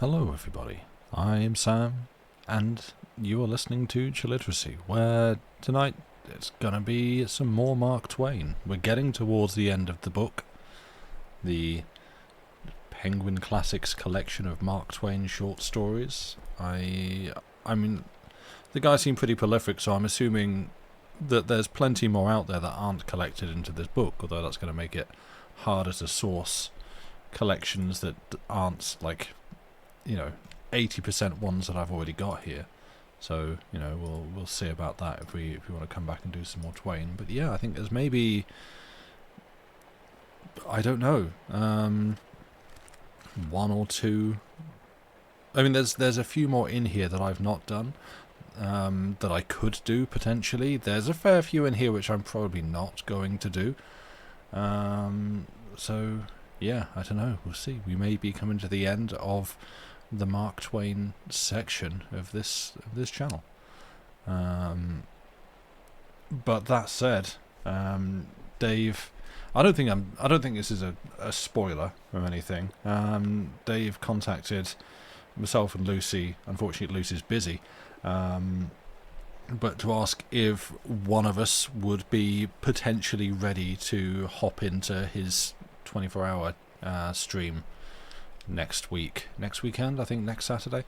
Hello everybody, I am Sam, and you are listening to Chilliteracy, where tonight it's gonna be some more Mark Twain. We're getting towards the end of the book, the Penguin Classics collection of Mark Twain short stories. I mean, the guy seemed pretty prolific, so I'm assuming that there's plenty more out there that aren't collected into this book, although that's going to make it harder to source collections that aren't, 80% ones that I've already got here. So, we'll see about that if we want to come back and do some more Twain. But yeah, I think there's maybe, I don't know, one or two. I mean, there's a few more in here that I've not done, that I could do potentially. There's a fair few in here which I'm probably not going to do. So yeah, I don't know. We'll see. We may be coming to the end of the Mark Twain section of this channel. But that said, Dave, I don't think this is a spoiler or anything. Dave contacted myself and Lucy. Unfortunately, Lucy's busy. But to ask if one of us would be potentially ready to hop into his 24-hour stream next weekend, I think next Saturday.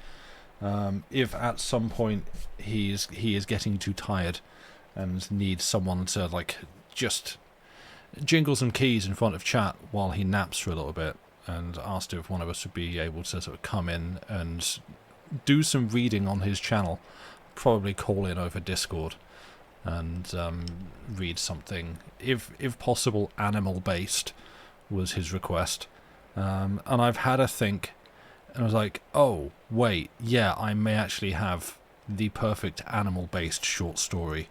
If at some point he is getting too tired and needs someone to just jingle some keys in front of chat while he naps for a little bit, and asked if one of us would be able to sort of come in and do some reading on his channel, probably call in over Discord and read something, if possible animal based was his request. And I've had a think, and I was like, oh wait, yeah, I may actually have the perfect animal based short story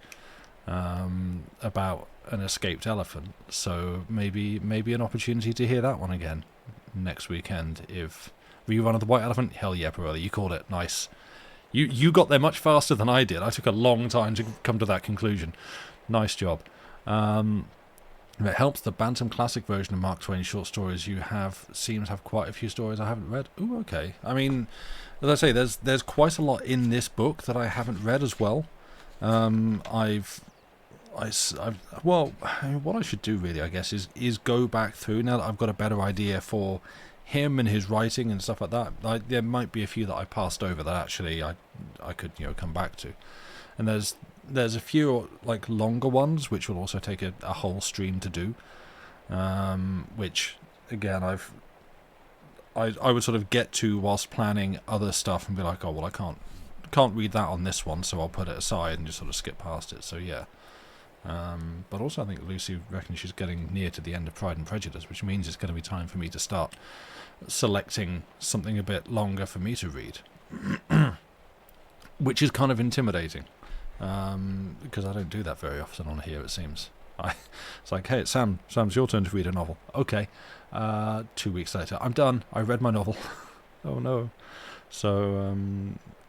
about an escaped elephant. So maybe an opportunity to hear that one again next weekend. If rerun of the White Elephant, hell yeah, brother, you called it. Nice. You got there much faster than I did. I took a long time to come to that conclusion. Nice job. It helps the Bantam Classic version of Mark Twain's short stories. You seem to have quite a few stories I haven't read. Ooh, okay. I mean, as I say, there's quite a lot in this book that I haven't read as well. What I should do really, I guess, is go back through now that I've got a better idea for him and his writing and stuff like that. There might be a few that I passed over that actually I could come back to, and there's a few longer ones which will also take a whole stream to do, which again I would sort of get to whilst planning other stuff and be like, oh well, I can't read that on this one, so I'll put it aside and just sort of skip past it. So yeah. But also I think Lucy reckons she's getting near to the end of Pride and Prejudice, which means it's going to be time for me to start selecting something a bit longer for me to read, which is kind of intimidating, because I don't do that very often on here, it seems. It's like, hey, it's Sam's your turn to read a novel. Okay. 2 weeks later, I'm done, I read my novel. Oh no. So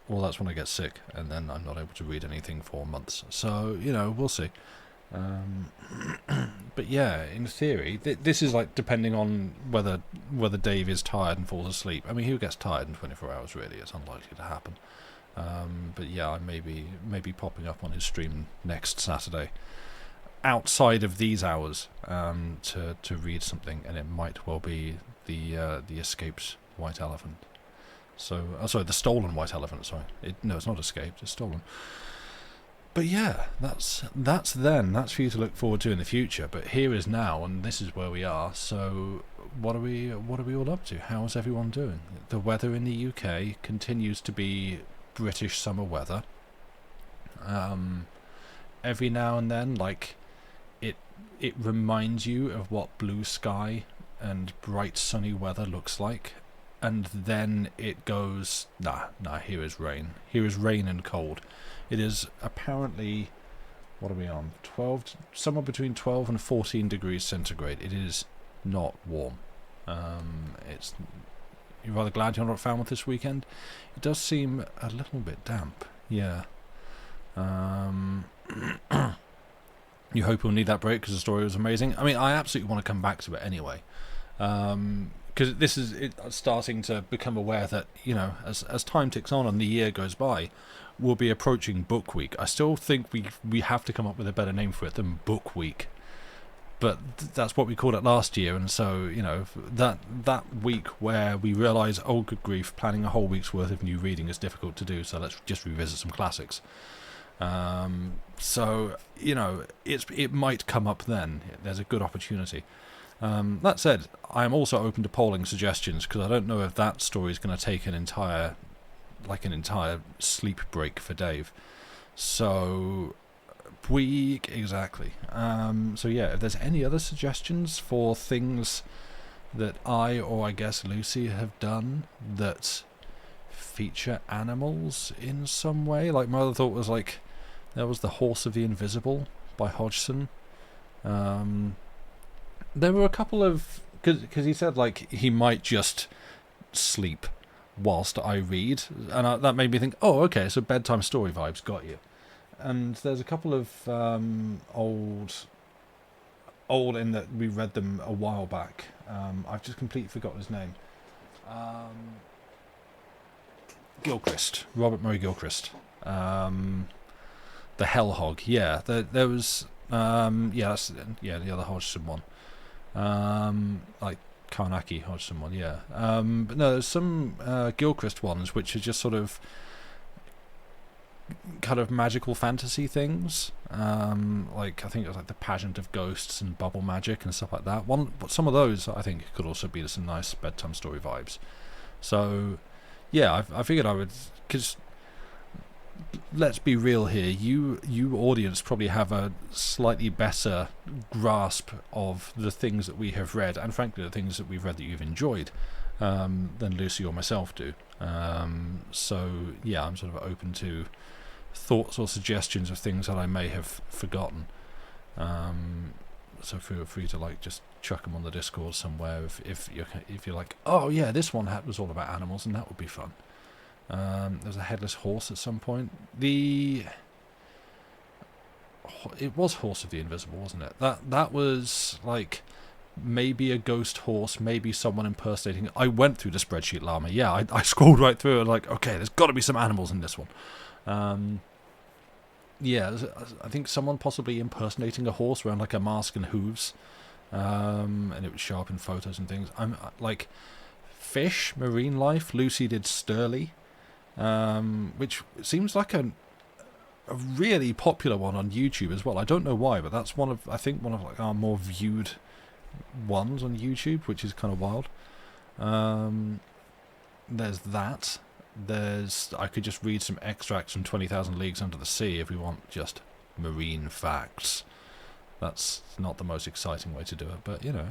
well, that's when I get sick, and then I'm not able to read anything for months. So, we'll see. But yeah, in theory, this is depending on whether Dave is tired and falls asleep. I mean, who gets tired in 24 hours, really? It's unlikely to happen. But yeah, I may be popping up on his stream next Saturday, outside of these hours, to read something, and it might well be the escaped white elephant. So, sorry, the stolen white elephant. Sorry, no, it's not escaped; it's stolen. But yeah, that's then. That's for you to look forward to in the future. But here is now, and this is where we are. So, what are we all up to? How is everyone doing? The weather in the UK continues to be British summer weather. Every now and then, it reminds you of what blue sky and bright sunny weather looks like. And then it goes, nah, here is rain. Here is rain and cold. It is apparently, what are we on? Somewhere between 12 and 14 degrees centigrade. It is not warm. You're rather glad you're not at Falmouth this weekend? It does seem a little bit damp, yeah. You hope we'll need that break because the story was amazing. I mean, I absolutely want to come back to it anyway. because this is starting to become aware that, you know, as time ticks on and the year goes by, we'll be approaching Book Week. I still think we have to come up with a better name for it than Book Week, but that's what we called it last year. And so, you know, that week where we realise, oh good grief, planning a whole week's worth of new reading is difficult to do, so let's just revisit some classics. So, you know, it might come up then. There's a good opportunity. That said, I'm also open to polling suggestions, because I don't know if that story is going to take an entire sleep break for Dave. So, week, exactly. So yeah, if there's any other suggestions for things that I guess Lucy have done that feature animals in some way, like my other thought was like, there was The Horse of the Invisible by Hodgson. There were a couple of, because he said like he might just sleep whilst I read, and that made me think, oh okay, so bedtime story vibes, got you. And there's a couple of old in that we read them a while back. I've just completely forgotten his name. Gilchrist, Robert Murray Gilchrist. The Hell Hog, yeah. There was the other Hodgson one. Like Karnacki Hodgson one, yeah. But no, there's some Gilchrist ones which are just sort of kind of magical fantasy things. Like I think it was like The Pageant of Ghosts and Bubble Magic and stuff like that. But some of those I think could also be some nice bedtime story vibes. So yeah, I figured I would, because let's be real here, you audience probably have a slightly better grasp of the things that we have read, and frankly the things that we've read that you've enjoyed, than Lucy or myself do. So yeah, I'm sort of open to thoughts or suggestions of things that I may have forgotten. So feel free to like just chuck them on the Discord somewhere if you're like, oh yeah, this one was all about animals and that would be fun. There's a headless horse at some point. It was Horse of the Invisible, wasn't it? That was like maybe a ghost horse, maybe someone impersonating. I went through the spreadsheet llama. Yeah, I scrolled right through it like, okay, there's got to be some animals in this one. Yeah, I think someone possibly impersonating a horse wearing like a mask and hooves, and it would show up in photos and things. I'm like fish, marine life. Lucy did Sturley, which seems like a really popular one on YouTube as well. I don't know why, but that's one of like our more viewed ones on YouTube, which is kind of wild. There's that. I could just read some extracts from 20,000 Leagues Under the Sea if we want just marine facts. That's not the most exciting way to do it, but you know.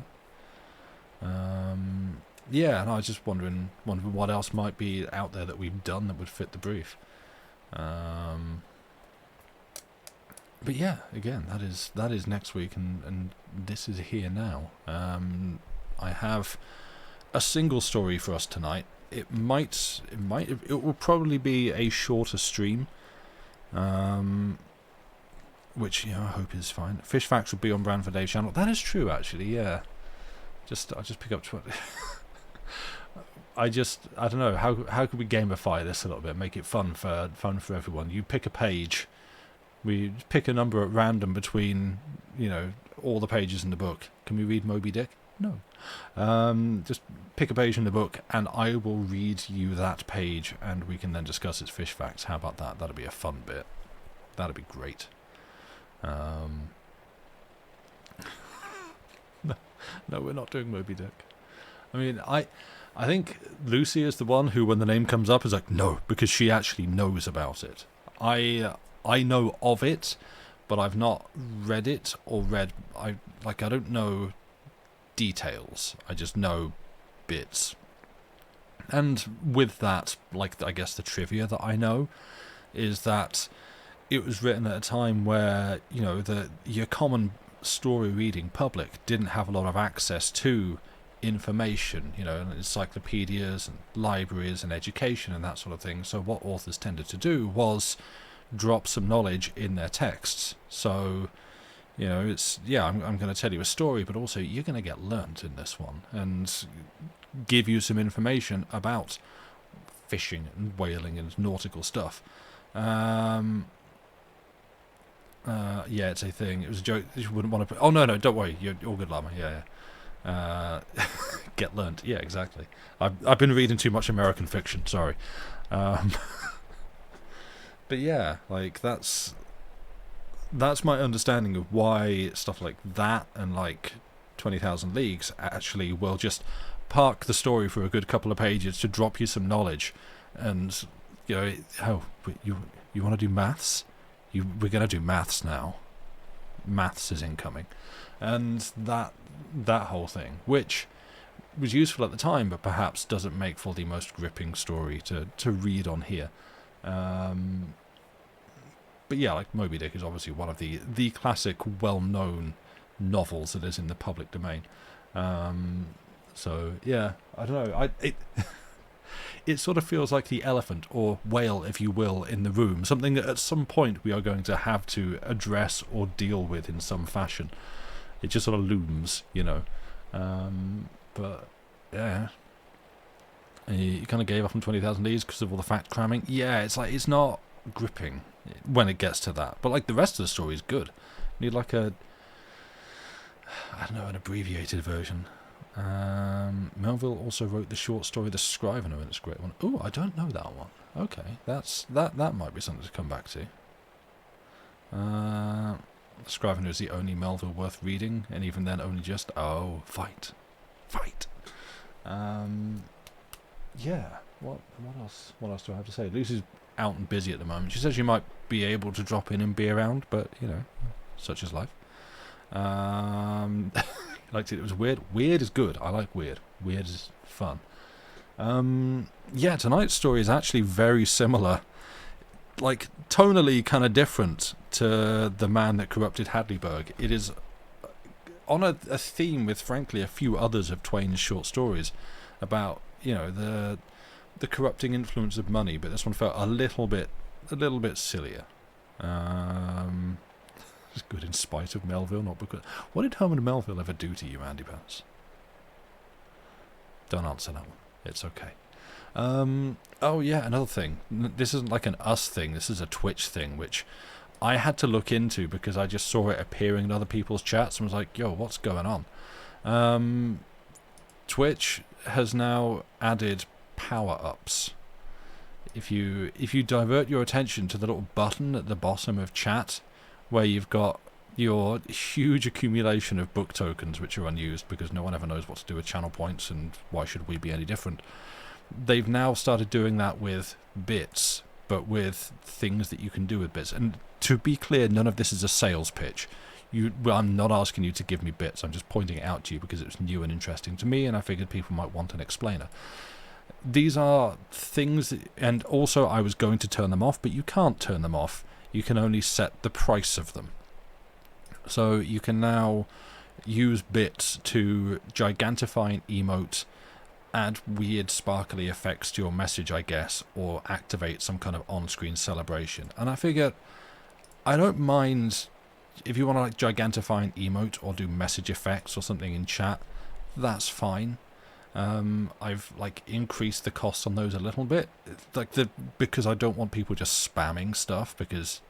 Yeah, and I was just wondering what else might be out there that we've done that would fit the brief. But yeah, again, that is next week, and this is here now. I have a single story for us tonight. It will probably be a shorter stream, which I hope is fine. Fish facts will be on brand for Dave's channel. That is true, actually. Yeah, I just pick up. I don't know how could we gamify this a little bit, make it fun for everyone. You pick a page, we pick a number at random between all the pages in the book. Can we read Moby Dick? No. Just pick a page in the book and I will read you that page and we can then discuss its fish facts. How about that? That'll be a fun bit. That'll be great. No, we're not doing Moby Dick. I mean, I think Lucy is the one who, when the name comes up, is like, no, because she actually knows about it. I know of it, but I've not read it or I don't know details. I just know bits. And with that, I guess the trivia that I know is that it was written at a time where, your common story reading public didn't have a lot of access to information, and encyclopedias and libraries and education and that sort of thing. So what authors tended to do was drop some knowledge in their texts. So, You know, it's, yeah, I'm going to tell you a story, but also you're going to get learnt in this one and give you some information about fishing and whaling and nautical stuff. Yeah, it's a thing. It was a joke. You wouldn't want to put... Oh, no, don't worry. You're all good, Llama. Yeah. Get learnt. Yeah, exactly. I've been reading too much American fiction. Sorry. But yeah, like, that's my understanding of why stuff like that and, like, 20,000 Leagues actually will just park the story for a good couple of pages to drop you some knowledge. And, you know, you want to do maths? We're going to do maths now. Maths is incoming. And that whole thing, which was useful at the time, but perhaps doesn't make for the most gripping story to read on here. But yeah, like Moby Dick is obviously one of the classic, well-known novels that is in the public domain. So yeah, I don't know. It sort of feels like the elephant, or whale, if you will, in the room. Something that at some point we are going to have to address or deal with in some fashion. It just sort of looms, you know. But yeah, you kind of gave up on 20,000 Leagues because of all the fact cramming. Yeah, it's like, it's not gripping when it gets to that. But like the rest of the story is good. You need like an abbreviated version. Melville also wrote the short story The Scrivener, and it's a great one. Oh, I don't know that one. Okay, that might be something to come back to. The Scrivener is the only Melville worth reading, and even then only just fight. Yeah. What else do I have to say? Lucy's out and busy at the moment. She says she might be able to drop in and be around, but you know, such is life. Liked it. It was weird. Weird is good. I like weird. Weird is fun. Yeah, tonight's story is actually very similar, like tonally kind of different to The Man That Corrupted Hadleyburg. It is on a theme with, frankly, a few others of Twain's short stories about, you know, the corrupting influence of money, but this one felt a little bit sillier. It's good in spite of Melville, not because... What did Herman Melville ever do to you, Andy Pants? Don't answer that one. It's okay. Oh yeah, another thing. This isn't like an us thing, this is a Twitch thing, which I had to look into because I just saw it appearing in other people's chats and was like, yo, what's going on? Twitch has now added power-ups. If you divert your attention to the little button at the bottom of chat, where you've got your huge accumulation of book tokens, which are unused because no one ever knows what to do with channel points, and why should we be any different? They've now started doing that with bits, but with things that you can do with bits. And to be clear, none of this is a sales pitch. I'm not asking you to give me bits. I'm just pointing it out to you because it was new and interesting to me, and I figured people might want an explainer. These are things, and also I was going to turn them off, but you can't turn them off. You can only set the price of them. So you can now use bits to gigantify an emote, add weird sparkly effects to your message, I guess, or activate some kind of on-screen celebration. And I figure I don't mind if you want to like gigantify an emote or do message effects or something in chat. That's fine. I've like increased the cost on those a little bit, because I don't want people just spamming stuff, because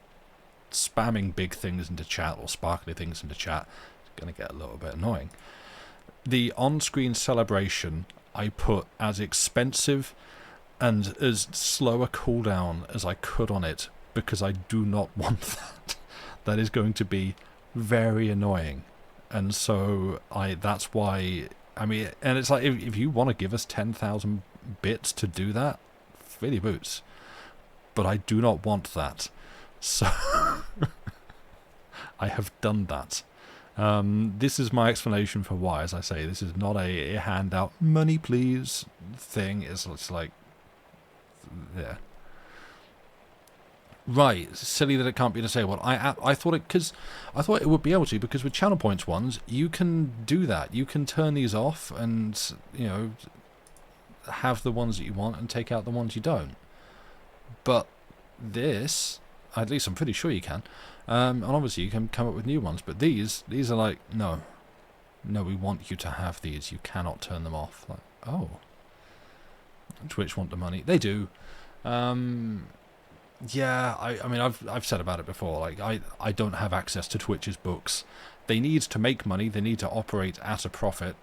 spamming big things into chat or sparkly things into chat is going to get a little bit annoying. The on-screen celebration I put as expensive and as slow a cooldown as I could on it, because I do not want that. That is going to be very annoying, and so that's why. I mean, and it's like, if you want to give us 10,000 bits to do that, fill your boots. But I do not want that. So, I have done that. This is my explanation for why. As I say, this is not a handout, money please thing. It's like, yeah. Right, it's silly that it can't be disabled. I thought it would be able to, because with channel points ones, you can do that. You can turn these off and, you know, have the ones that you want and take out the ones you don't. But this, at least I'm pretty sure you can, And obviously you can come up with new ones, but these are like, no, we want you to have these. You cannot turn them off. Like, oh, Twitch want the money. They do. Yeah, I mean, I've said about it before. Like, I don't have access to Twitch's books. They need to make money. They need to operate at a profit.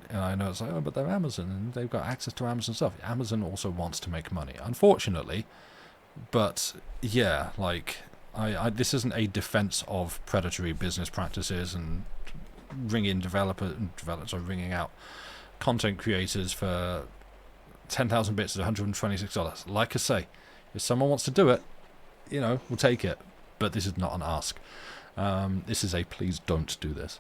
And I know it's like, oh, but they're Amazon and they've got access to Amazon stuff. Amazon also wants to make money, unfortunately. But yeah, like, this isn't a defense of predatory business practices and ringing developers are ringing out content creators for 10,000 bits at $126. Like I say, if someone wants to do it, we'll take it. But this is not an ask. This is a please don't do this.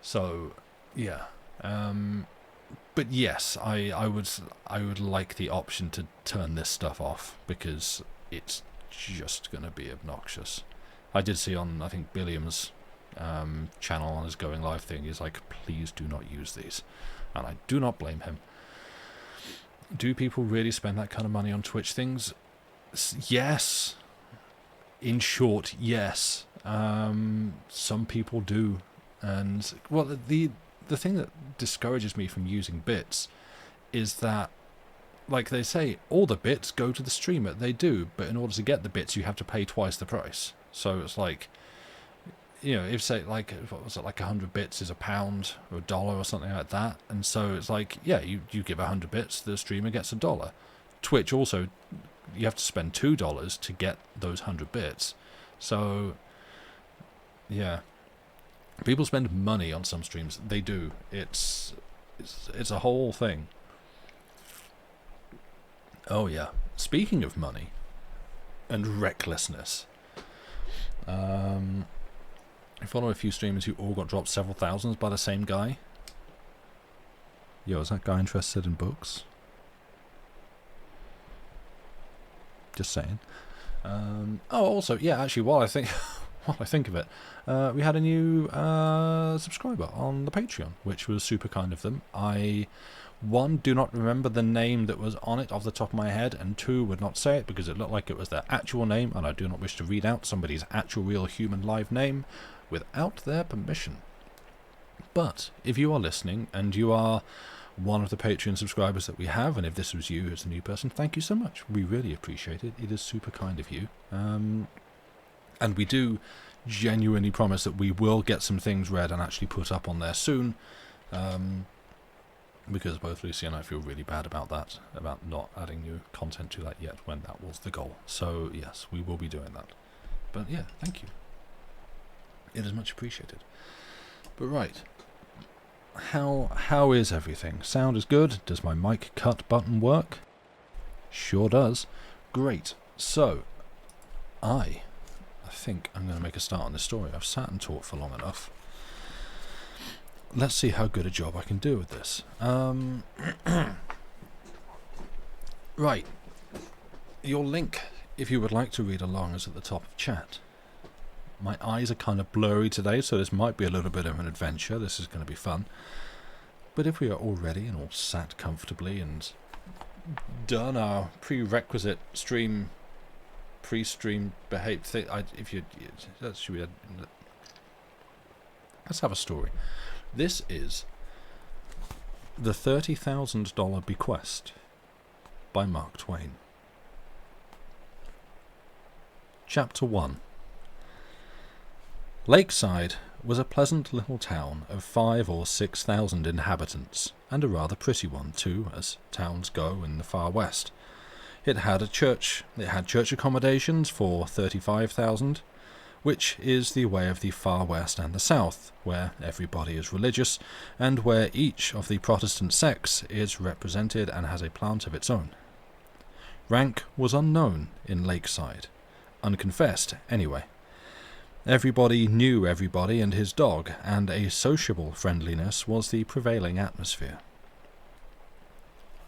So, yeah. But yes, I would like the option to turn this stuff off, because it's just going to be obnoxious. I did see on, I think, Billiam's channel on his going live thing, he's like, please do not use these. And I do not blame him. Do people really spend that kind of money on Twitch things? Yes. In short, yes. Some people do. And, well, the thing that discourages me from using bits is that, like they say, all the bits go to the streamer. They do, but in order to get the bits, you have to pay twice the price. So it's like, if say, like, what was it, like 100 bits is £1 or $1 or something like that. And so it's like, yeah, you give 100 bits, the streamer gets $1. Twitch also, you have to spend $2 to get those 100 bits. So, yeah. People spend money on some streams. They do. It's a whole thing. Oh, yeah. Speaking of money and recklessness, I follow a few streamers who all got dropped several thousands by the same guy. Yo, is that guy interested in books? Just saying. Also, yeah, actually, while I think of it, we had a new subscriber on the Patreon, which was super kind of them. I, one, do not remember the name that was on it off the top of my head, and two, would not say it because it looked like it was their actual name, and I do not wish to read out somebody's actual real human live name without their permission. But if you are listening and you are one of the Patreon subscribers that we have, and if this was you as a new person, thank you so much. We really appreciate it. It is super kind of you. And we do genuinely promise that we will get some things read and actually put up on there soon. Because both Lucy and I feel really bad about that, about not adding new content to that yet, when that was the goal. So yes, we will be doing that. But yeah, thank you. It is much appreciated. But right, how is everything? Sound is good. Does my mic cut button work? Sure does. Great. So, I think I'm going to make a start on this story. I've sat and talked for long enough. Let's see how good a job I can do with this. Right. Your link, if you would like to read along, is at the top of chat. My eyes are kind of blurry today, so this might be a little bit of an adventure. This is going to be fun. But if we are all ready and all sat comfortably and done our prerequisite pre-stream behave thing, let's have a story. This is The $30,000 Bequest by Mark Twain. Chapter 1. Lakeside was a pleasant little town of 5,000 or 6,000 inhabitants, and a rather pretty one too, as towns go in the far west. It had church accommodations for 35,000, which is the way of the far west and the south, where everybody is religious, and where each of the Protestant sects is represented and has a plant of its own. Rank was unknown in Lakeside, unconfessed anyway. Everybody knew everybody and his dog, and a sociable friendliness was the prevailing atmosphere.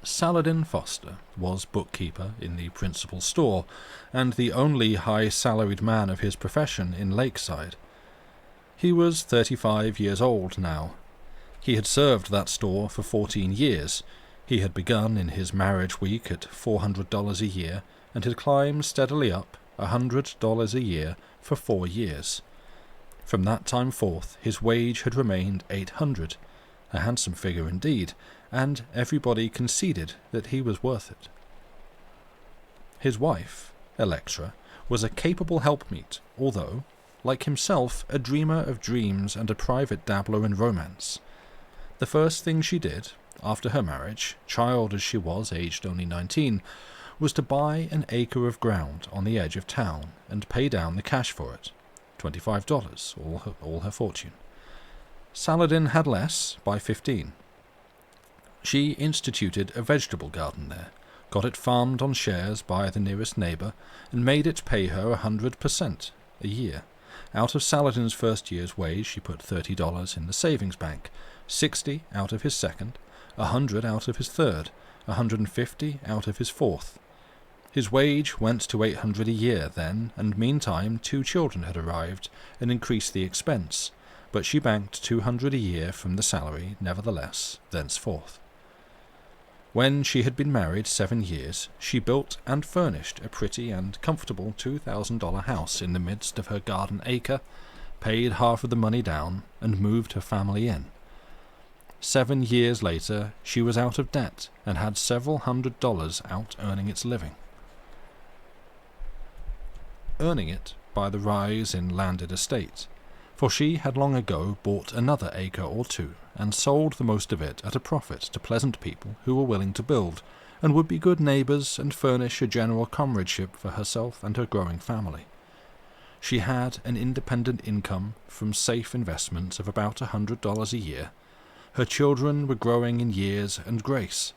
Saladin Foster was bookkeeper in the principal store, and the only high-salaried man of his profession in Lakeside. He was 35 years old now. He had served that store for 14 years. He had begun in his marriage week at $400 a year, and had climbed steadily up $100 a year for 4 years, From that time forth his wage had remained 800, a handsome figure indeed, and everybody conceded that he was worth it. His wife, Electra, was a capable helpmeet, although, like himself, a dreamer of dreams and a private dabbler in romance. The first thing she did, after her marriage, child as she was, aged only 19, was to buy an acre of ground on the edge of town and pay down the cash for it, $25, all her fortune. Saladin had less, by 15. She instituted a vegetable garden there, got it farmed on shares by the nearest neighbour, and made it pay her 100% a year. Out of Saladin's first year's wage she put $30 in the savings bank, 60 out of his second, 100 out of his third, 150 out of his fourth. His wage went to 800 a year then, and meantime 2 children had arrived and increased the expense, but she banked 200 a year from the salary, nevertheless, thenceforth. When she had been married 7 years, she built and furnished a pretty and comfortable $2,000 house in the midst of her garden acre, paid half of the money down, and moved her family in. 7 years later, she was out of debt and had several $100s out earning its living. Earning it by the rise in landed estate, for she had long ago bought another acre or 2 and sold the most of it at a profit to pleasant people who were willing to build, and would be good neighbours and furnish a general comradeship for herself and her growing family. She had an independent income from safe investments of about $100 a year. Her children were growing in years and grace,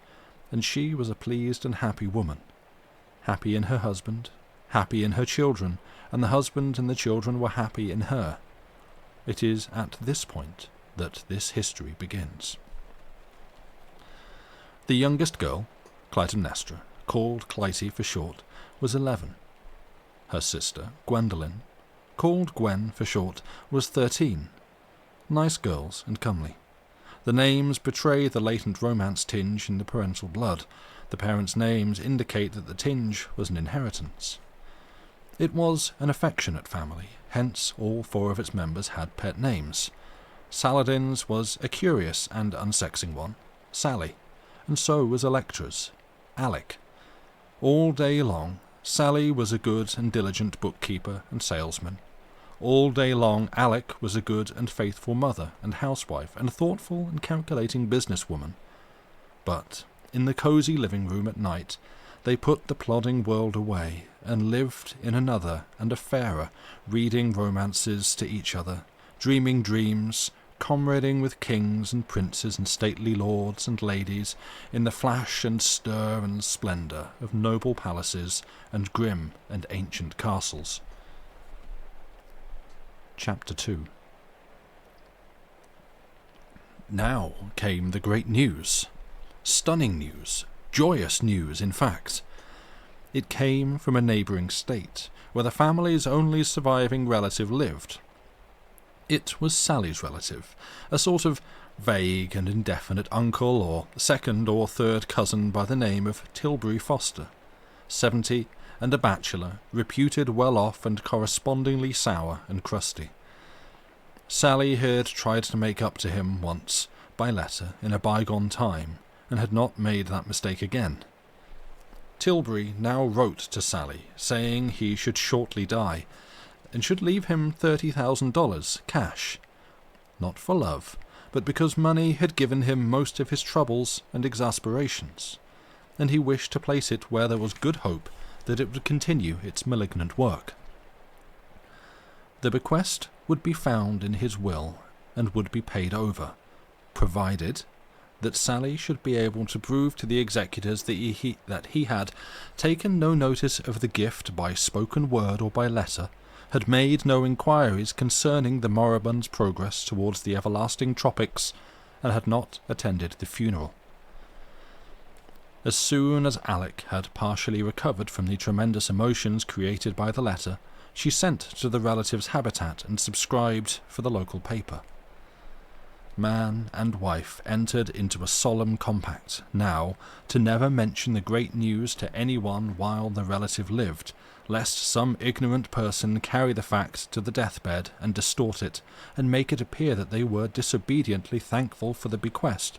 and she was a pleased and happy woman, happy in her husband, happy in her children, and the husband and the children were happy in her. It is at this point that this history begins. The youngest girl, Clytemnestra, called Clytie for short, was 11. Her sister, Gwendolen, called Gwen for short, was 13. Nice girls and comely. The names betray the latent romance tinge in the parental blood. The parents' names indicate that the tinge was an inheritance. It was an affectionate family, hence all 4 of its members had pet names. Saladin's was a curious and unsexing one, Sally, and so was Electra's, Alec. All day long, Sally was a good and diligent bookkeeper and salesman. All day long, Alec was a good and faithful mother and housewife and thoughtful and calculating businesswoman. But in the cosy living room at night, they put the plodding world away and lived in another and a fairer, reading romances to each other, dreaming dreams, comrading with kings and princes and stately lords and ladies in the flash and stir and splendour of noble palaces and grim and ancient castles. Chapter 2. Now came the great news. Stunning news. Joyous news, in fact. It came from a neighbouring state, where the family's only surviving relative lived. It was Sally's relative, a sort of vague and indefinite uncle or second or third cousin by the name of Tilbury Foster, 70 and a bachelor, reputed well-off and correspondingly sour and crusty. Sally had tried to make up to him once, by letter, in a bygone time, and had not made that mistake again. Tilbury now wrote to Sally, saying he should shortly die, and should leave him $30,000 cash, not for love, but because money had given him most of his troubles and exasperations, and he wished to place it where there was good hope that it would continue its malignant work. The bequest would be found in his will and would be paid over, provided that Sally should be able to prove to the executors that he had taken no notice of the gift by spoken word or by letter, had made no inquiries concerning the moribund's progress towards the everlasting tropics, and had not attended the funeral. As soon as Alec had partially recovered from the tremendous emotions created by the letter, she sent to the relative's habitat and subscribed for the local paper. Man and wife entered into a solemn compact, now, to never mention the great news to anyone while the relative lived, lest some ignorant person carry the fact to the deathbed and distort it, and make it appear that they were disobediently thankful for the bequest,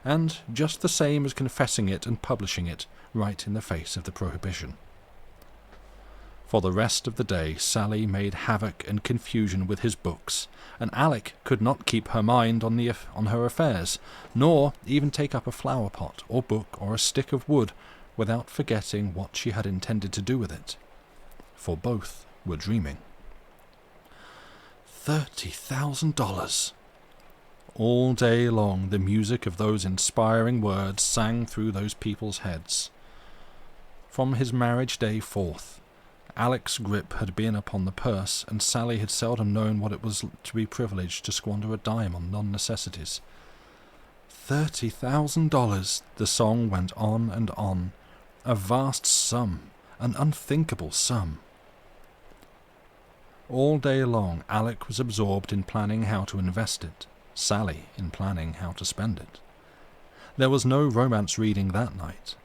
and just the same as confessing it and publishing it right in the face of the prohibition. For the rest of the day Sally made havoc and confusion with his books, and Alec could not keep her mind on her affairs, nor even take up a flower pot or book or a stick of wood without forgetting what she had intended to do with it. For both were dreaming. $30,000! All day long the music of those inspiring words sang through those people's heads. From his marriage day forth, Alec's grip had been upon the purse, and Sally had seldom known what it was to be privileged to squander a dime on non-necessities. $30,000! The song went on and on. A vast sum, an unthinkable sum. All day long Alec was absorbed in planning how to invest it, Sally in planning how to spend it. There was no romance reading that night.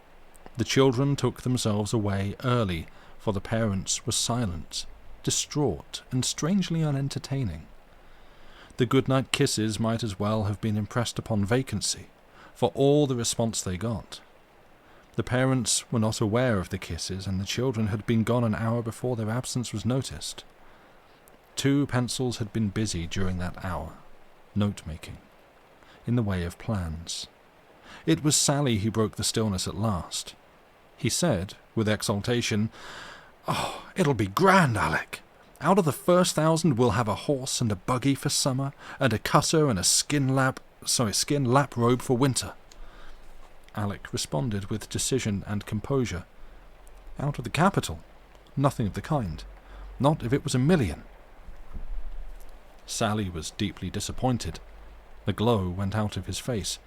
The children took themselves away early, for the parents were silent, distraught, and strangely unentertaining. The goodnight kisses might as well have been impressed upon vacancy, for all the response they got. The parents were not aware of the kisses, and the children had been gone an hour before their absence was noticed. 2 pencils had been busy during that hour, note-making, in the way of plans. It was Sally who broke the stillness at last. He said, with exultation, "Oh, it'll be grand, Alec. Out of the first 1,000 we'll have a horse and a buggy for summer, and a cutter and a skin lap robe for winter." Alec responded with decision and composure. "Out of the capital? Nothing of the kind. Not if it was $1 million. Sally was deeply disappointed. The glow went out of his face.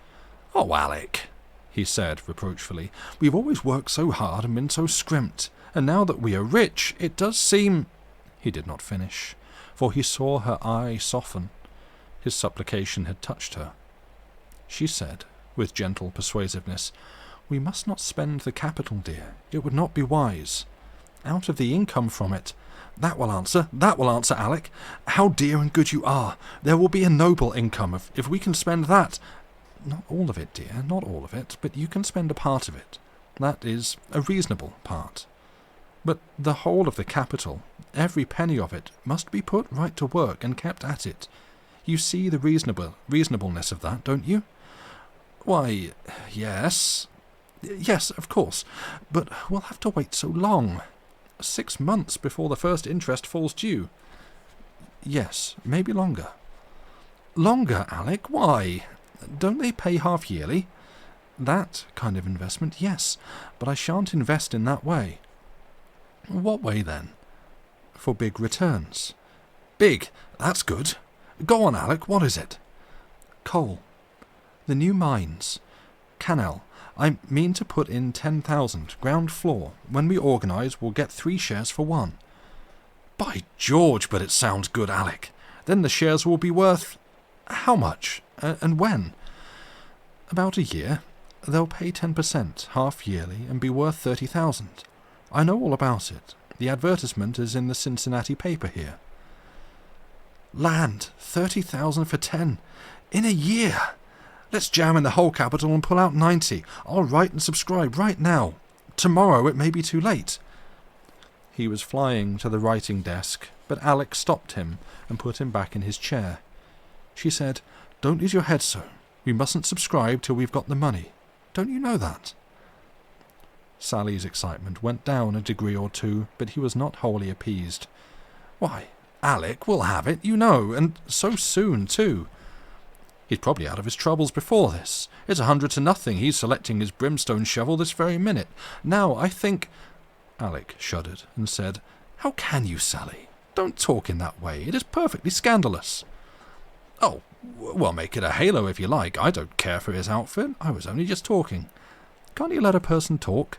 "Oh, Alec," he said reproachfully, "we've always worked so hard and been so scrimped, and now that we are rich, it does seem—" He did not finish, for he saw her eye soften. His supplication had touched her. She said, with gentle persuasiveness, "We must not spend the capital, dear. It would not be wise. Out of the income from it—" That will answer, Alec. How dear and good you are. There will be a noble income if we can spend that. Not all of it, dear, not all of it, but you can spend a part of it. That is a reasonable part. But the whole of the capital, every penny of it, must be put right to work and kept at it. You see the reasonableness of that, don't you?" "Why, yes. Yes, of course. But we'll have to wait so long. 6 months before the first interest falls due." "Yes, maybe longer." "Longer, Alec? Why? Don't they pay half-yearly?" "That kind of investment, yes, but I shan't invest in that way." "What way, then?" "For big returns." "Big? That's good. Go on, Alec, what is it?" "Coal. The new mines. Canal. I mean to put in 10,000, ground floor. When we organise, we'll get 3 shares for 1. "By George, but it sounds good, Alec. Then the shares will be worth—" "How much? And when?" "About a year. They'll pay 10%, half-yearly, and be worth 30,000. I know all about it. The advertisement is in the Cincinnati paper here." "Land, 30,000 for 10. In a year! Let's jam in the whole capital and pull out 90. I'll write and subscribe right now. Tomorrow it may be too late." He was flying to the writing desk, but Alec stopped him and put him back in his chair. She said, "Don't lose your head so. We mustn't subscribe till we've got the money. Don't you know that?" Sally's excitement went down a degree or 2, but he was not wholly appeased. "Why, Alec, we'll have it, you know, and so soon, too. He's probably out of his troubles before this. It's 100 to nothing. He's selecting his brimstone shovel this very minute. Now, I think—" Alec shuddered and said, "How can you, Sally? Don't talk in that way. It is perfectly scandalous." "Oh, well, make it a halo if you like. I don't care for his outfit. I was only just talking. Can't you let a person talk?"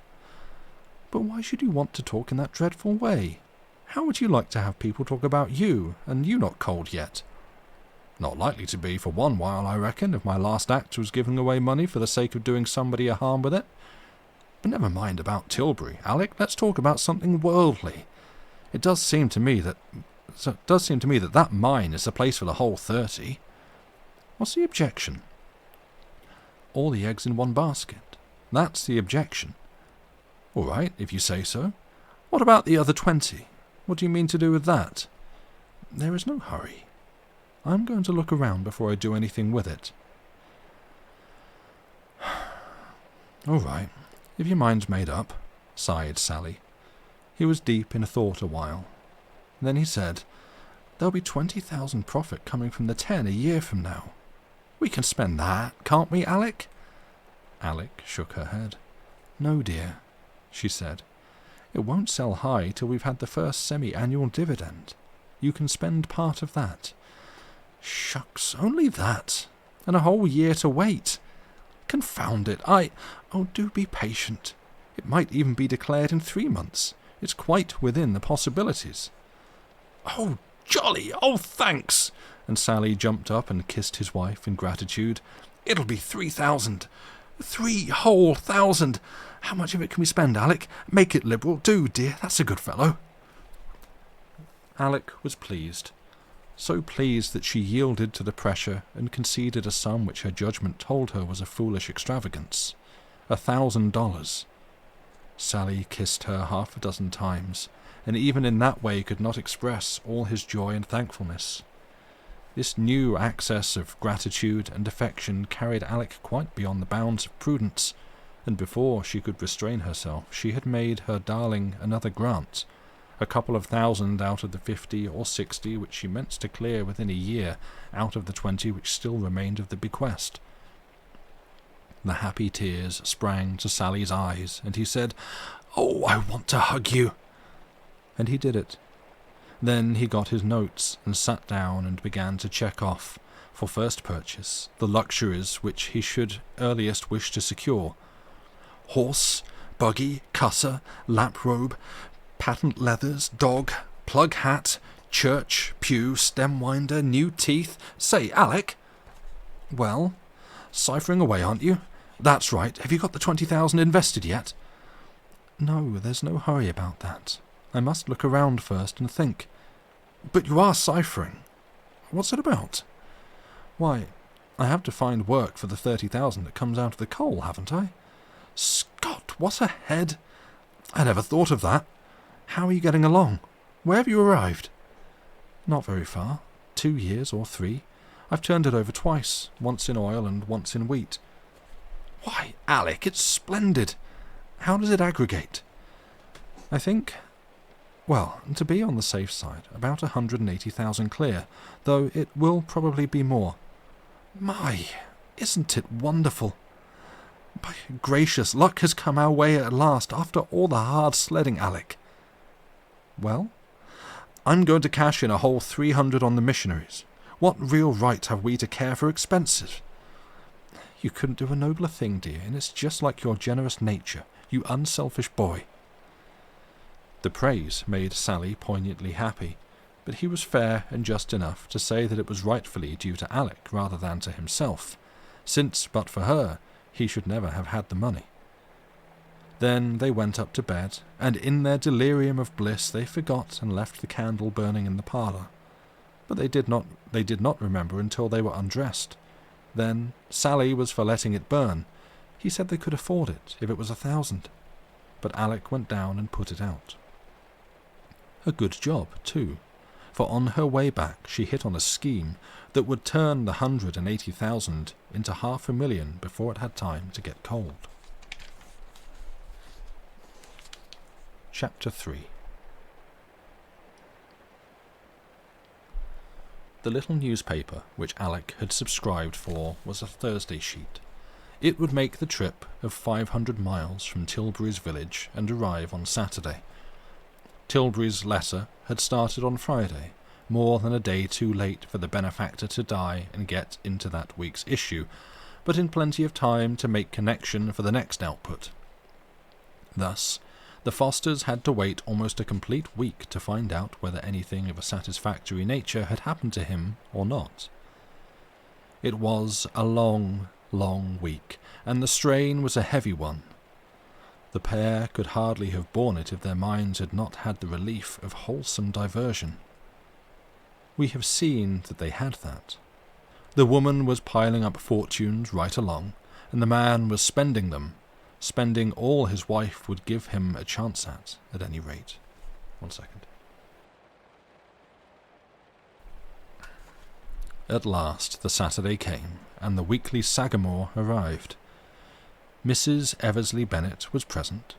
"But why should you want to talk in that dreadful way? How would you like to have people talk about you, and you not cold yet?" "Not likely to be for one while, I reckon, if my last act was giving away money for the sake of doing somebody a harm with it." But never mind about Tilbury, Alec. Let's talk about something worldly. It does seem to me that that mine is the place for the whole 30. What's the objection? All the eggs in one basket. That's the objection. All right, if you say so. What about the other 20? What do you mean to do with that? There is no hurry. I'm going to look around before I do anything with it. All right, if your mind's made up, sighed Sally. He was deep in thought a while. Then he said, There'll be 20,000 profit coming from the 10 a year from now. We can spend that, can't we, Alec? Alec shook her head. No, dear, she said. It won't sell high till we've had the first semi-annual dividend. You can spend part of that. Shucks, only that. And a whole year to wait. Confound it, Oh, do be patient. It might even be declared in 3 months. It's quite within the possibilities. Oh, jolly! Oh, thanks! And Sally jumped up and kissed his wife in gratitude. It'll be 3,000. 3 whole thousand. How much of it can we spend, Alec? Make it liberal, do, dear. That's a good fellow. Alec was pleased. So pleased that she yielded to the pressure and conceded a sum which her judgment told her was a foolish extravagance. $1,000. Sally kissed her 6 times, and even in that way could not express all his joy and thankfulness. This new access of gratitude and affection carried Alec quite beyond the bounds of prudence, and before she could restrain herself, she had made her darling another grant, a couple of thousand out of the 50 or 60 which she meant to clear within a year out of the 20 which still remained of the bequest. The happy tears sprang to Sally's eyes, and he said, Oh, I want to hug you. And he did it. Then he got his notes and sat down and began to check off, for first purchase, the luxuries which he should earliest wish to secure. Horse, buggy, cusser, lap robe, patent leathers, dog, plug hat, church, pew, stem winder, new teeth. Say, Alec! Well, ciphering away, aren't you? That's right. Have you got the 20,000 invested yet? No, there's no hurry about that. I must look around first and think. But you are ciphering. What's it about? Why, I have to find work for the 30,000 that comes out of the coal, haven't I? Scott, what a head! I never thought of that. How are you getting along? Where have you arrived? Not very far. 2 years or 3. I've turned it over twice, once in oil and once in wheat. Why, Alec, it's splendid. How does it aggregate? I think, well, to be on the safe side, about 180,000 clear, though it will probably be more. My, isn't it wonderful? By gracious, luck has come our way at last, after all the hard sledding, Alec. Well, I'm going to cash in a whole 300 on the missionaries. What real right have we to care for expenses? You couldn't do a nobler thing, dear, and it's just like your generous nature, you unselfish boy. The praise made Sally poignantly happy, but he was fair and just enough to say that it was rightfully due to Alec rather than to himself, since, but for her, he should never have had the money. Then they went up to bed, and in their delirium of bliss they forgot and left the candle burning in the parlour. But they did not remember until they were undressed. Then Sally was for letting it burn. He said they could afford it if it was 1,000. But Alec went down and put it out. A good job, too, for on her way back she hit on a scheme that would turn the 180,000 into 500,000 before it had time to get cold. Chapter 3. The little newspaper which Alec had subscribed for was a Thursday sheet. It would make the trip of 500 miles from Tilbury's village and arrive on Saturday. Tilbury's letter had started on Friday, more than a day too late for the benefactor to die and get into that week's issue, but in plenty of time to make connection for the next output. Thus, the Fosters had to wait almost a complete week to find out whether anything of a satisfactory nature had happened to him or not. It was a long, long week, and the strain was a heavy one. The pair could hardly have borne it if their minds had not had the relief of wholesome diversion. We have seen that they had that. The woman was piling up fortunes right along, and the man was spending them, spending all his wife would give him a chance at any rate. 1 second. At last the Saturday came, and the weekly Sagamore arrived. Mrs. Eversley Bennet was present.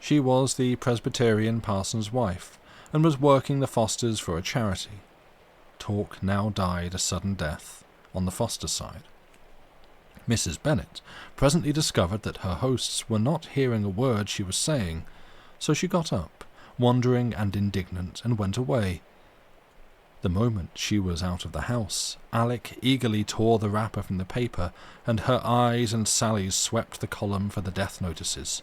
She was the Presbyterian parson's wife, and was working the Fosters for a charity. Talk now died a sudden death on the Foster side. Mrs. Bennet presently discovered that her hosts were not hearing a word she was saying, so she got up, wondering and indignant, and went away. The moment she was out of the house, Alec eagerly tore the wrapper from the paper, and her eyes and Sally's swept the column for the death notices.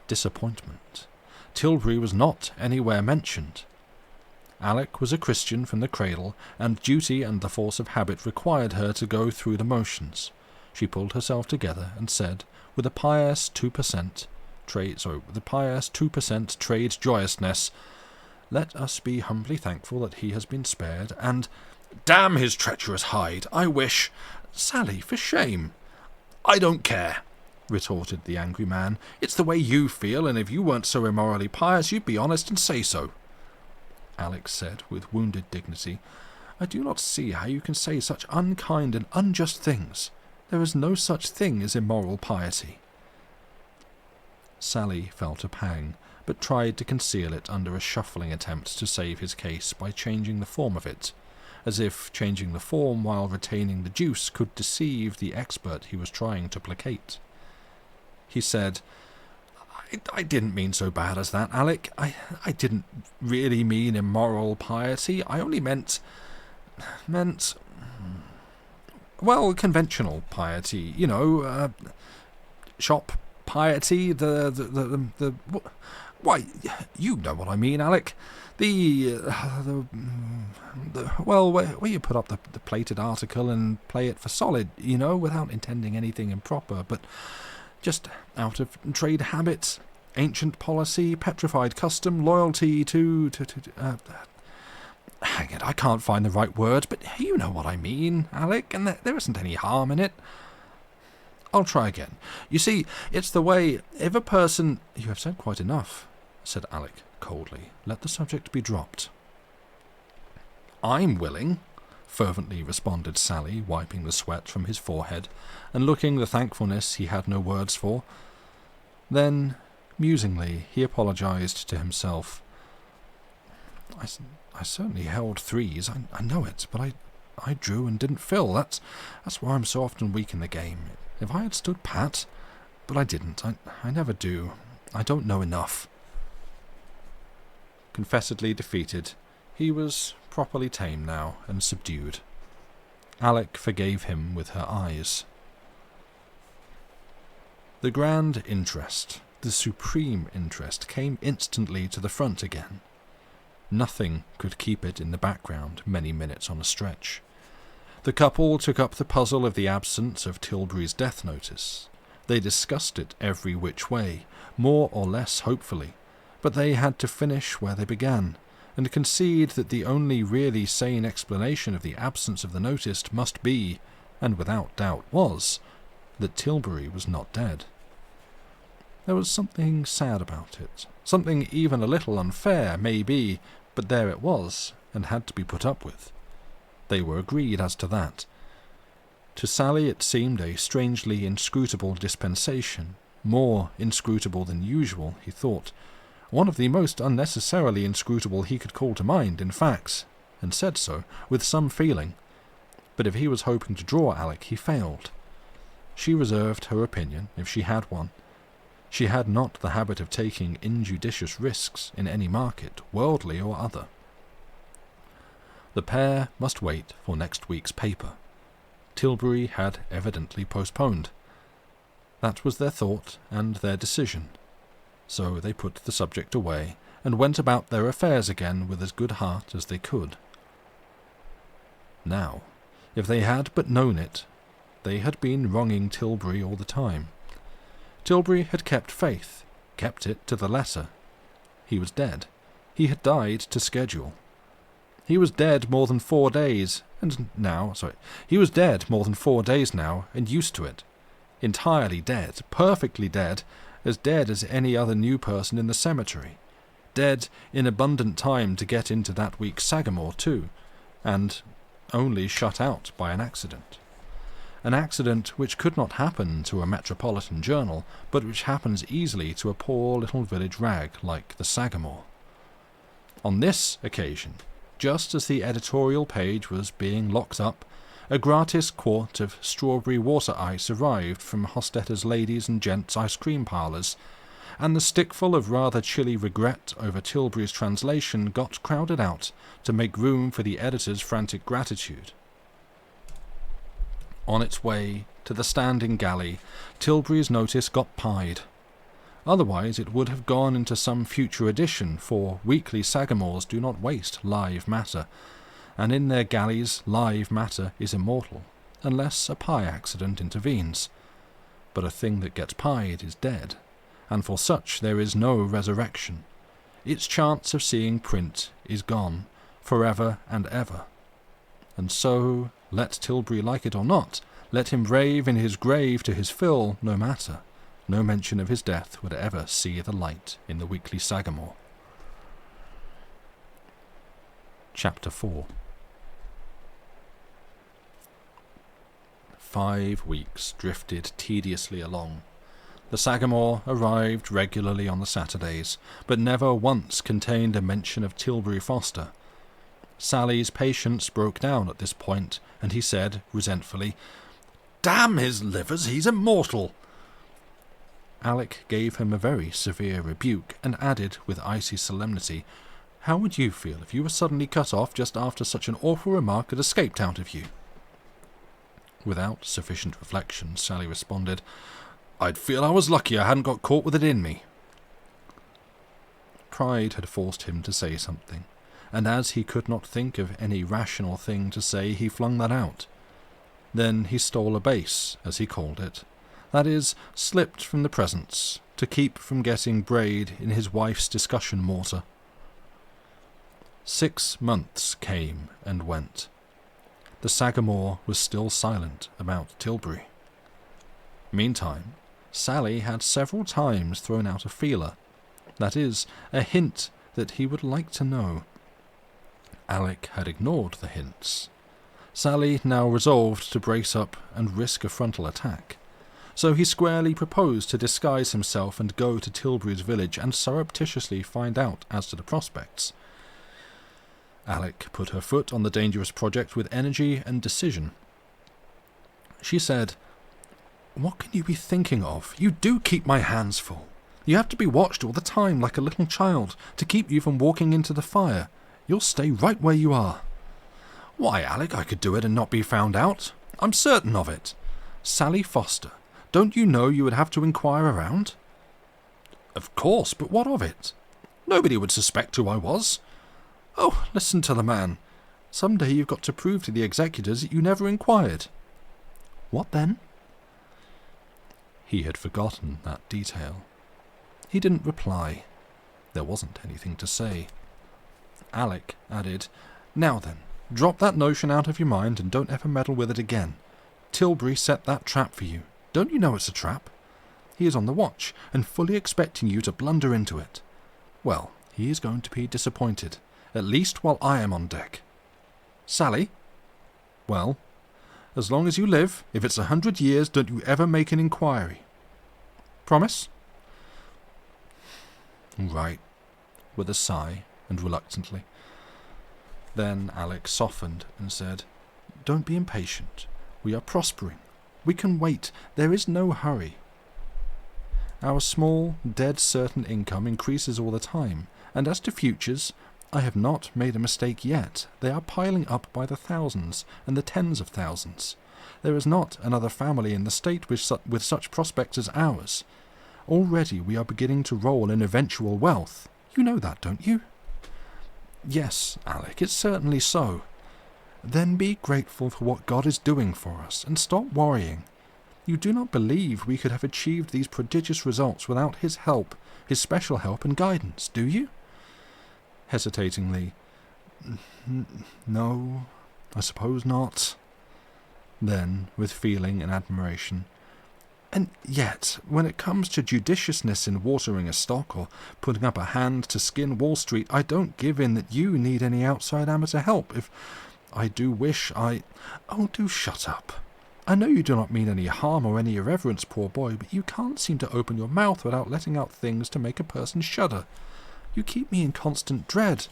Disappointment. Tilbury was not anywhere mentioned. Alec was a Christian from the cradle, and duty and the force of habit required her to go through the motions. She pulled herself together and said, with a pious 2% trade joyousness, "Let us be humbly thankful that he has been spared, and damn his treacherous hide, I wish—" "Sally, for shame!" "I don't care," retorted the angry man. "It's the way you feel, and if you weren't so immorally pious, you'd be honest and say so." Alex said with wounded dignity, "I do not see how you can say such unkind and unjust things. There is no such thing as immoral piety." Sally felt a pang, but tried to conceal it under a shuffling attempt to save his case by changing the form of it, as if changing the form while retaining the juice could deceive the expert he was trying to placate. He said, I didn't mean so bad as that, Alec. I didn't really mean immoral piety. I only meant, well, conventional piety, you know, shop piety, why, you know what I mean, Alec. Well, where you put up the plated article and play it for solid, you know, without intending anything improper, but just out of trade habits, ancient policy, petrified custom, loyalty to hang it, I can't find the right word, but you know what I mean, Alec, and there isn't any harm in it. I'll try again. You see, it's the way, if a person— You have said quite enough, said Alec coldly. Let the subject be dropped. I'm willing, fervently responded Sally, wiping the sweat from his forehead, and looking the thankfulness he had no words for. Then, musingly, he apologized to himself. I certainly held threes, I know it, but I drew and didn't fill. That's why I'm so often weak in the game. If I had stood pat, but I didn't. I never do. I don't know enough. Confessedly defeated, he was properly tame now and subdued. Alec forgave him with her eyes. The grand interest, the supreme interest, came instantly to the front again. Nothing could keep it in the background many minutes on a stretch. The couple took up the puzzle of the absence of Tilbury's death notice. They discussed it every which way, more or less hopefully, but they had to finish where they began, and concede that the only really sane explanation of the absence of the notice must be, and without doubt was, that Tilbury was not dead. There was something sad about it, something even a little unfair, maybe, but there it was, and had to be put up with. They were agreed as to that. To Sally it seemed a strangely inscrutable dispensation, more inscrutable than usual, he thought, one of the most unnecessarily inscrutable he could call to mind, in fact, and said so, with some feeling. But if he was hoping to draw Alec, he failed. She reserved her opinion, if she had one. She had not the habit of taking injudicious risks in any market, worldly or other. The pair must wait for next week's paper. Tilbury had evidently postponed. That was their thought and their decision. So they put the subject away and went about their affairs again with as good heart as they could. Now, if they had but known it, they had been wronging Tilbury all the time. Tilbury had kept faith, kept it to the letter. He was dead. He had died to schedule. He was dead more than 4 days, he was dead more than 4 days now, and used to it. Entirely dead, perfectly dead as any other new person in the cemetery. Dead in abundant time to get into that week's Sagamore too, and only shut out by an accident. An accident which could not happen to a metropolitan journal, but which happens easily to a poor little village rag like the Sagamore. On this occasion, just as the editorial page was being locked up, a gratis quart of strawberry water ice arrived from Hostetta's Ladies and Gents ice cream parlours, and the stickful of rather chilly regret over Tilbury's translation got crowded out to make room for the editor's frantic gratitude. On its way to the standing galley, Tilbury's notice got pied. Otherwise it would have gone into some future edition, for weekly Sagamores do not waste live matter, and in their galleys live matter is immortal, unless a pie accident intervenes. But a thing that gets pied is dead, and for such there is no resurrection. Its chance of seeing print is gone, forever and ever. And so, let Tilbury like it or not, let him rave in his grave to his fill, no matter. No mention of his death would ever see the light in the weekly Sagamore. Chapter 4. 5 weeks drifted tediously along. The Sagamore arrived regularly on the Saturdays, but never once contained a mention of Tilbury Foster. Sally's patience broke down at this point, and he said, resentfully, "Damn his livers, he's immortal!" Alec gave him a very severe rebuke, and added with icy solemnity, "How would you feel if you were suddenly cut off just after such an awful remark had escaped out of you?" Without sufficient reflection, Sally responded, "I'd feel I was lucky I hadn't got caught with it in me." Pride had forced him to say something, and as he could not think of any rational thing to say, he flung that out. Then he stole a base, as he called it. That is, slipped from the presence, to keep from getting brayed in his wife's discussion mortar. 6 months came and went. The Sagamore was still silent about Tilbury. Meantime, Sally had several times thrown out a feeler, that is, a hint that he would like to know. Alec had ignored the hints. Sally now resolved to brace up and risk a frontal attack. So he squarely proposed to disguise himself and go to Tilbury's village and surreptitiously find out as to the prospects. Alec put her foot on the dangerous project with energy and decision. She said, "What can you be thinking of? You do keep my hands full. You have to be watched all the time like a little child to keep you from walking into the fire. You'll stay right where you are." "Why, Alec, I could do it and not be found out. I'm certain of it. Sally Foster. Don't you know you would have to inquire around?" "Of course, but what of it? Nobody would suspect who I was." "Oh, listen to the man. Some day you've got to prove to the executors that you never inquired." "What then?" He had forgotten that detail. He didn't reply. There wasn't anything to say. Alec added, "Now then, drop that notion out of your mind and don't ever meddle with it again. Tilbury set that trap for you. Don't you know it's a trap? He is on the watch and fully expecting you to blunder into it. Well, he is going to be disappointed, at least while I am on deck. Sally? Well, as long as you live, if it's 100 years, don't you ever make an inquiry. Promise?" "Right," with a sigh and reluctantly. Then Alec softened and said, "Don't be impatient. We are prospering. We can wait. There is no hurry. Our small, dead-certain income increases all the time, and as to futures, I have not made a mistake yet. They are piling up by the thousands and the tens of thousands. There is not another family in the state with such prospects as ours. Already we are beginning to roll in eventual wealth. You know that, don't you?" "Yes, Alec, it's certainly so." "Then be grateful for what God is doing for us, and stop worrying. You do not believe we could have achieved these prodigious results without his help, his special help and guidance, do you?" Hesitatingly, "No, I suppose not." Then, with feeling and admiration, "And yet, when it comes to judiciousness in watering a stock or putting up a hand to skin Wall Street, I don't give in that you need any outside amateur help. If I do wish I—" "Oh, do shut up. I know you do not mean any harm or any irreverence, poor boy, but you can't seem to open your mouth without letting out things to make a person shudder. You keep me in constant dread.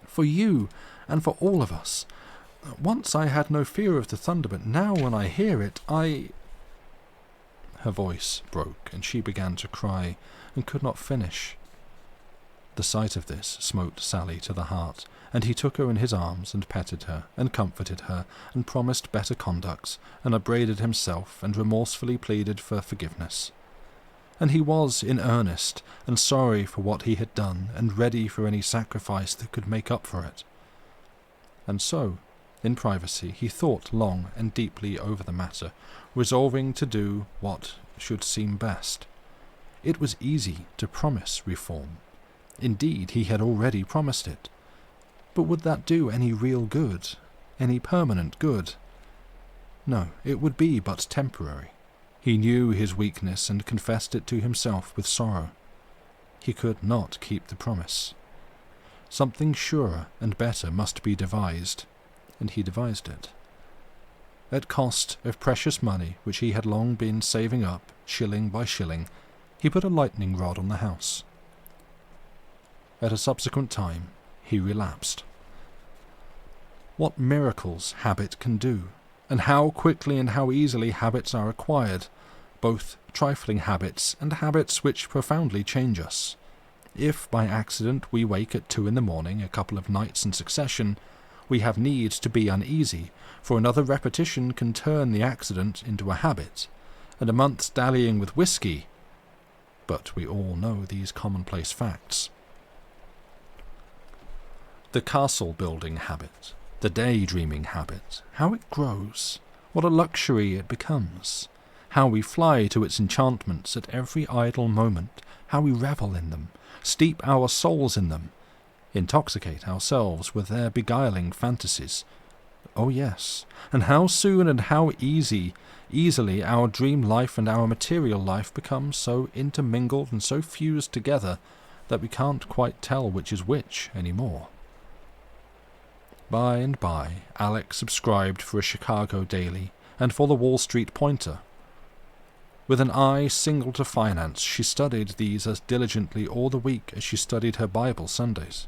For you, and for all of us. Once I had no fear of the thunder, but now when I hear it, I—" Her voice broke, and she began to cry, and could not finish. The sight of this smote Sally to the heart, and he took her in his arms, and petted her, and comforted her, and promised better conducts, and upbraided himself, and remorsefully pleaded for forgiveness. And he was in earnest, and sorry for what he had done, and ready for any sacrifice that could make up for it. And so, in privacy, he thought long and deeply over the matter, resolving to do what should seem best. It was easy to promise reform. Indeed, he had already promised it. But would that do any real good, any permanent good? No, it would be but temporary. He knew his weakness and confessed it to himself with sorrow. He could not keep the promise. Something surer and better must be devised, and he devised it. At cost of precious money which he had long been saving up, shilling by shilling, he put a lightning rod on the house. At a subsequent time, he relapsed. What miracles habit can do, and how quickly and how easily habits are acquired, both trifling habits and habits which profoundly change us. If by accident we wake at 2 a.m. a couple of nights in succession, we have need to be uneasy, for another repetition can turn the accident into a habit, and a month's dallying with whiskey. But we all know these commonplace facts. The castle-building habit, the daydreaming habit, how it grows, what a luxury it becomes, how we fly to its enchantments at every idle moment, how we revel in them, steep our souls in them, intoxicate ourselves with their beguiling fantasies. Oh yes, and how soon and how easily our dream life and our material life become so intermingled and so fused together that we can't quite tell which is which any more. By and by, Alex subscribed for a Chicago daily and for the Wall Street Pointer. With an eye single to finance, she studied these as diligently all the week as she studied her Bible Sundays.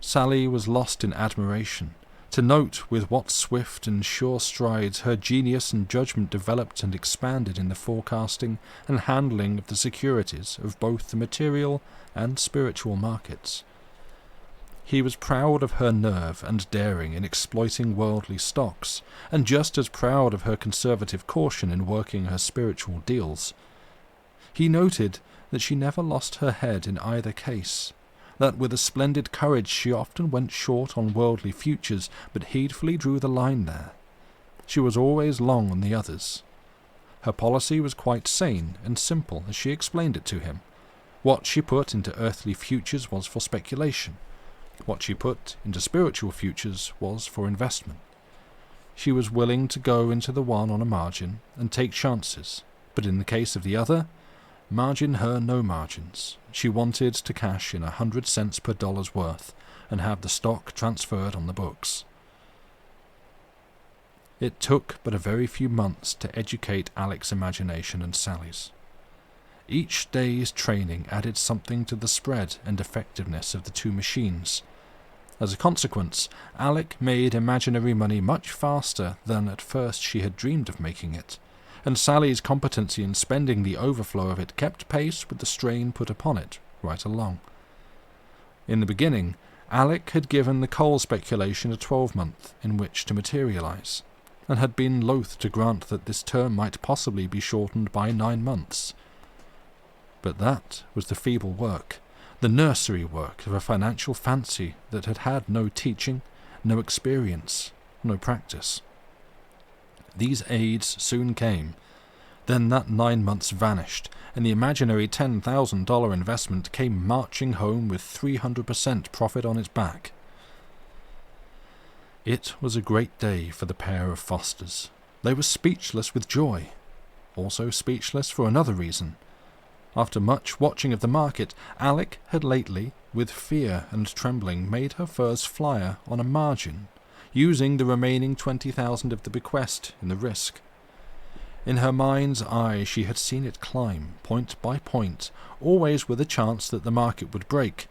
Sally was lost in admiration, to note with what swift and sure strides her genius and judgment developed and expanded in the forecasting and handling of the securities of both the material and spiritual markets. He was proud of her nerve and daring in exploiting worldly stocks, and just as proud of her conservative caution in working her spiritual deals. He noted that she never lost her head in either case, that with a splendid courage she often went short on worldly futures, but heedfully drew the line there. She was always long on the others. Her policy was quite sane and simple as she explained it to him. What she put into earthly futures was for speculation. What she put into spiritual futures was for investment. She was willing to go into the one on a margin and take chances, but in the case of the other, margin her no margins. She wanted to cash in 100 cents per dollar's worth and have the stock transferred on the books. It took but a very few months to educate Alec's imagination and Sally's. Each day's training added something to the spread and effectiveness of the two machines. As a consequence, Alec made imaginary money much faster than at first she had dreamed of making it, and Sally's competency in spending the overflow of it kept pace with the strain put upon it right along. In the beginning, Alec had given the coal speculation a 12-month in which to materialize, and had been loath to grant that this term might possibly be shortened by 9 months. But that was the feeble work, the nursery work of a financial fancy that had had no teaching, no experience, no practice. These aids soon came. Then that 9 months vanished, and the imaginary $10,000 investment came marching home with 300% profit on its back. It was a great day for the pair of Fosters. They were speechless with joy. Also speechless for another reason. After much watching of the market, Alec had lately, with fear and trembling, made her first flyer on a margin, using the remaining 20,000 of the bequest in the risk. In her mind's eye she had seen it climb, point by point, always with a chance that the market would break,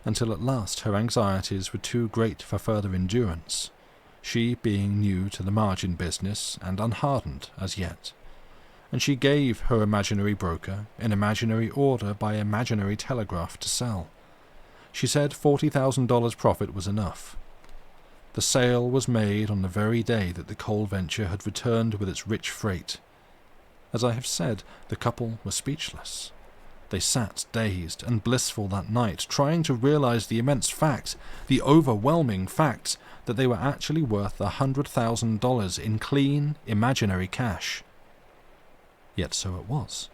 until at last her anxieties were too great for further endurance, she being new to the margin business and unhardened as yet. And she gave her imaginary broker an imaginary order by imaginary telegraph to sell. She said $40,000 profit was enough. The sale was made on the very day that the coal venture had returned with its rich freight. As I have said, the couple were speechless. They sat dazed and blissful that night, trying to realize the immense fact, the overwhelming fact, that they were actually worth $100,000 in clean, imaginary cash. Yet so it was.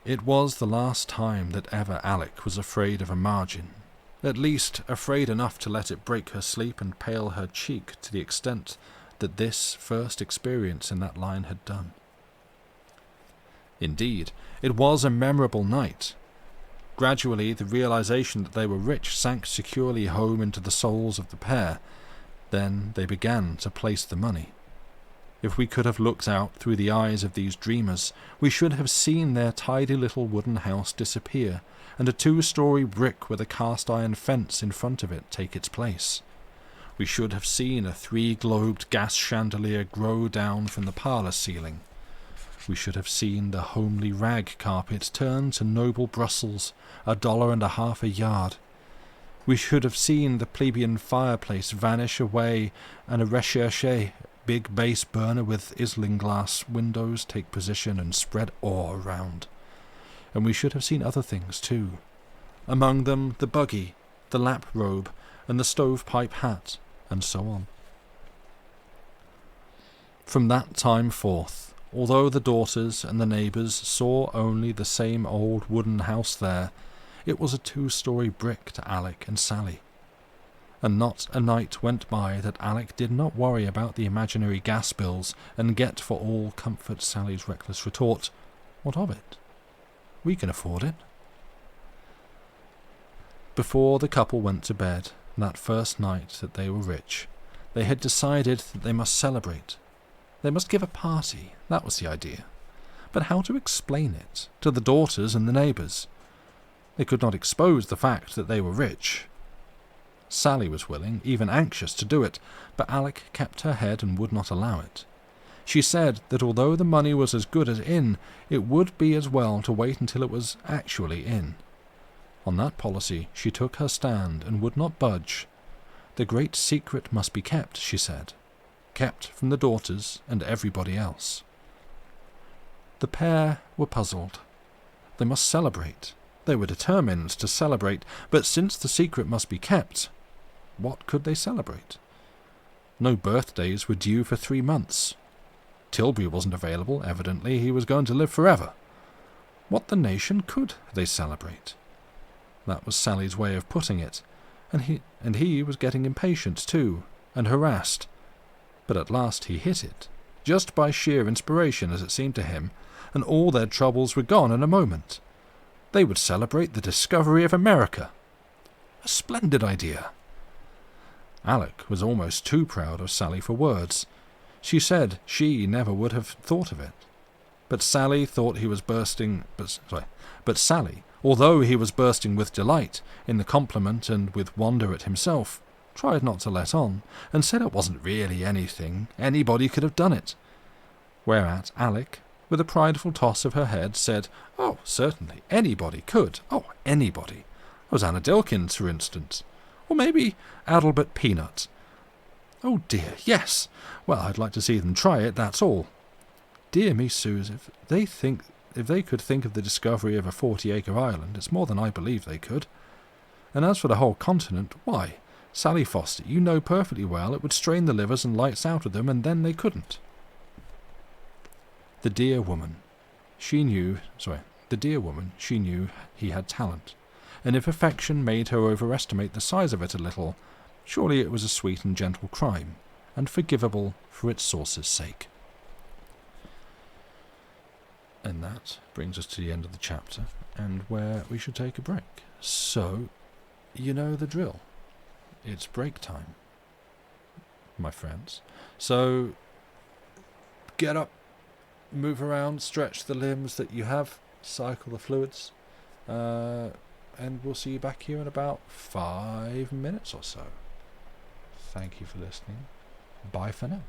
It was the last time that ever Alec was afraid of a margin, at least afraid enough to let it break her sleep and pale her cheek to the extent that this first experience in that line had done. Indeed, it was a memorable night. Gradually, the realization that they were rich sank securely home into the souls of the pair. Then they began to place the money. If we could have looked out through the eyes of these dreamers, we should have seen their tidy little wooden house disappear, and a 2-story brick with a cast-iron fence in front of it take its place. We should have seen a 3-globed gas chandelier grow down from the parlour ceiling. We should have seen the homely rag carpet turn to noble Brussels, $1.50 a yard. We should have seen the plebeian fireplace vanish away, and a recherche big base burner with isinglass windows take position and spread awe around. And we should have seen other things too. Among them the buggy, the lap robe, and the stovepipe hat, and so on. From that time forth, although the daughters and the neighbours saw only the same old wooden house there, it was a 2-story brick to Alec and Sally. And not a night went by that Alec did not worry about the imaginary gas bills and get for all comfort Sally's reckless retort, "What of it? We can afford it." Before the couple went to bed, that first night that they were rich, they had decided that they must celebrate. They must give a party, that was the idea. But how to explain it to the daughters and the neighbours? They could not expose the fact that they were rich. Sally was willing, even anxious, to do it, but Alec kept her head and would not allow it. She said that although the money was as good as in, it would be as well to wait until it was actually in. On that policy she took her stand and would not budge. The great secret must be kept, she said, kept from the daughters and everybody else. The pair were puzzled. They must celebrate. They were determined to celebrate, but since the secret must be kept, what could they celebrate? No birthdays were due for 3 months. Tilbury wasn't available, evidently he was going to live forever. What the nation could they celebrate? That was Sally's way of putting it, and he was getting impatient too, and harassed. But at last he hit it, just by sheer inspiration as it seemed to him, and all their troubles were gone in a moment. They would celebrate the discovery of America. A splendid idea. Alec was almost too proud of Sally for words. She said she never would have thought of it. But Sally thought he was bursting... But Sally, although he was bursting with delight in the compliment and with wonder at himself, tried not to let on, and said it wasn't really anything, anybody could have done it. Whereat Alec, with a prideful toss of her head, said, "Oh, certainly, anybody could. Oh, anybody. Rosanna Dilkins, for instance. Or maybe Adelbert Peanut. Oh dear, yes. Well, I'd like to see them try it, that's all. Dear me, Suze, if they could think of the discovery of a 40-acre island, it's more than I believe they could. And as for the whole continent, why, Sally Foster, you know perfectly well it would strain the livers and lights out of them, and then they couldn't. The dear woman, she knew he had talent, and if affection made her overestimate the size of it a little, surely it was a sweet and gentle crime, and forgivable for its source's sake. And that brings us to the end of the chapter, and where we should take a break. So, you know the drill. It's break time, my friends. So, get up, move around, stretch the limbs that you have, cycle the fluids, and we'll see you back here in about 5 minutes or so. Thank you for listening. Bye for now.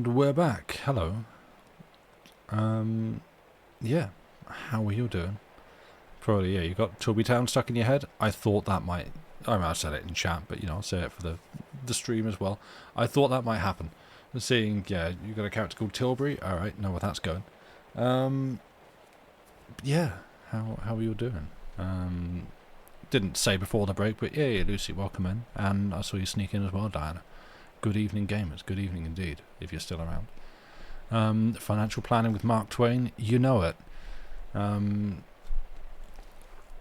We're back. Hello. Yeah. How are you doing? Probably, yeah. You got Tilby Town stuck in your head? I thought that might... I mean, I said it in chat, but, you know, I'll say it for the stream as well. I thought that might happen. Seeing, yeah, you got a character called Tilbury? Alright, know where that's going. Yeah. How are you doing? Didn't say before the break, but yeah, Lucy, welcome in. And I saw you sneak in as well, Diana. Good evening, gamers. Good evening indeed, if you're still around. Financial planning with Mark Twain. You know it.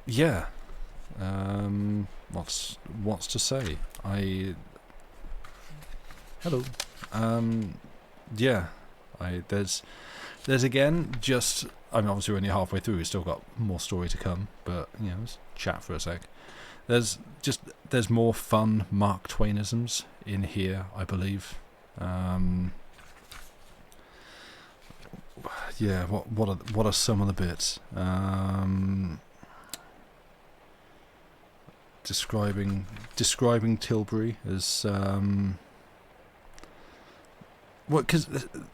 Yeah. What's to say? Hello. Yeah. There's again just. I'm obviously only halfway through. We've still got more story to come, but you know, let's chat for a sec. There's more fun Mark Twainisms in here, I believe. Yeah, what are some of the bits? Describing Tilbury as well, because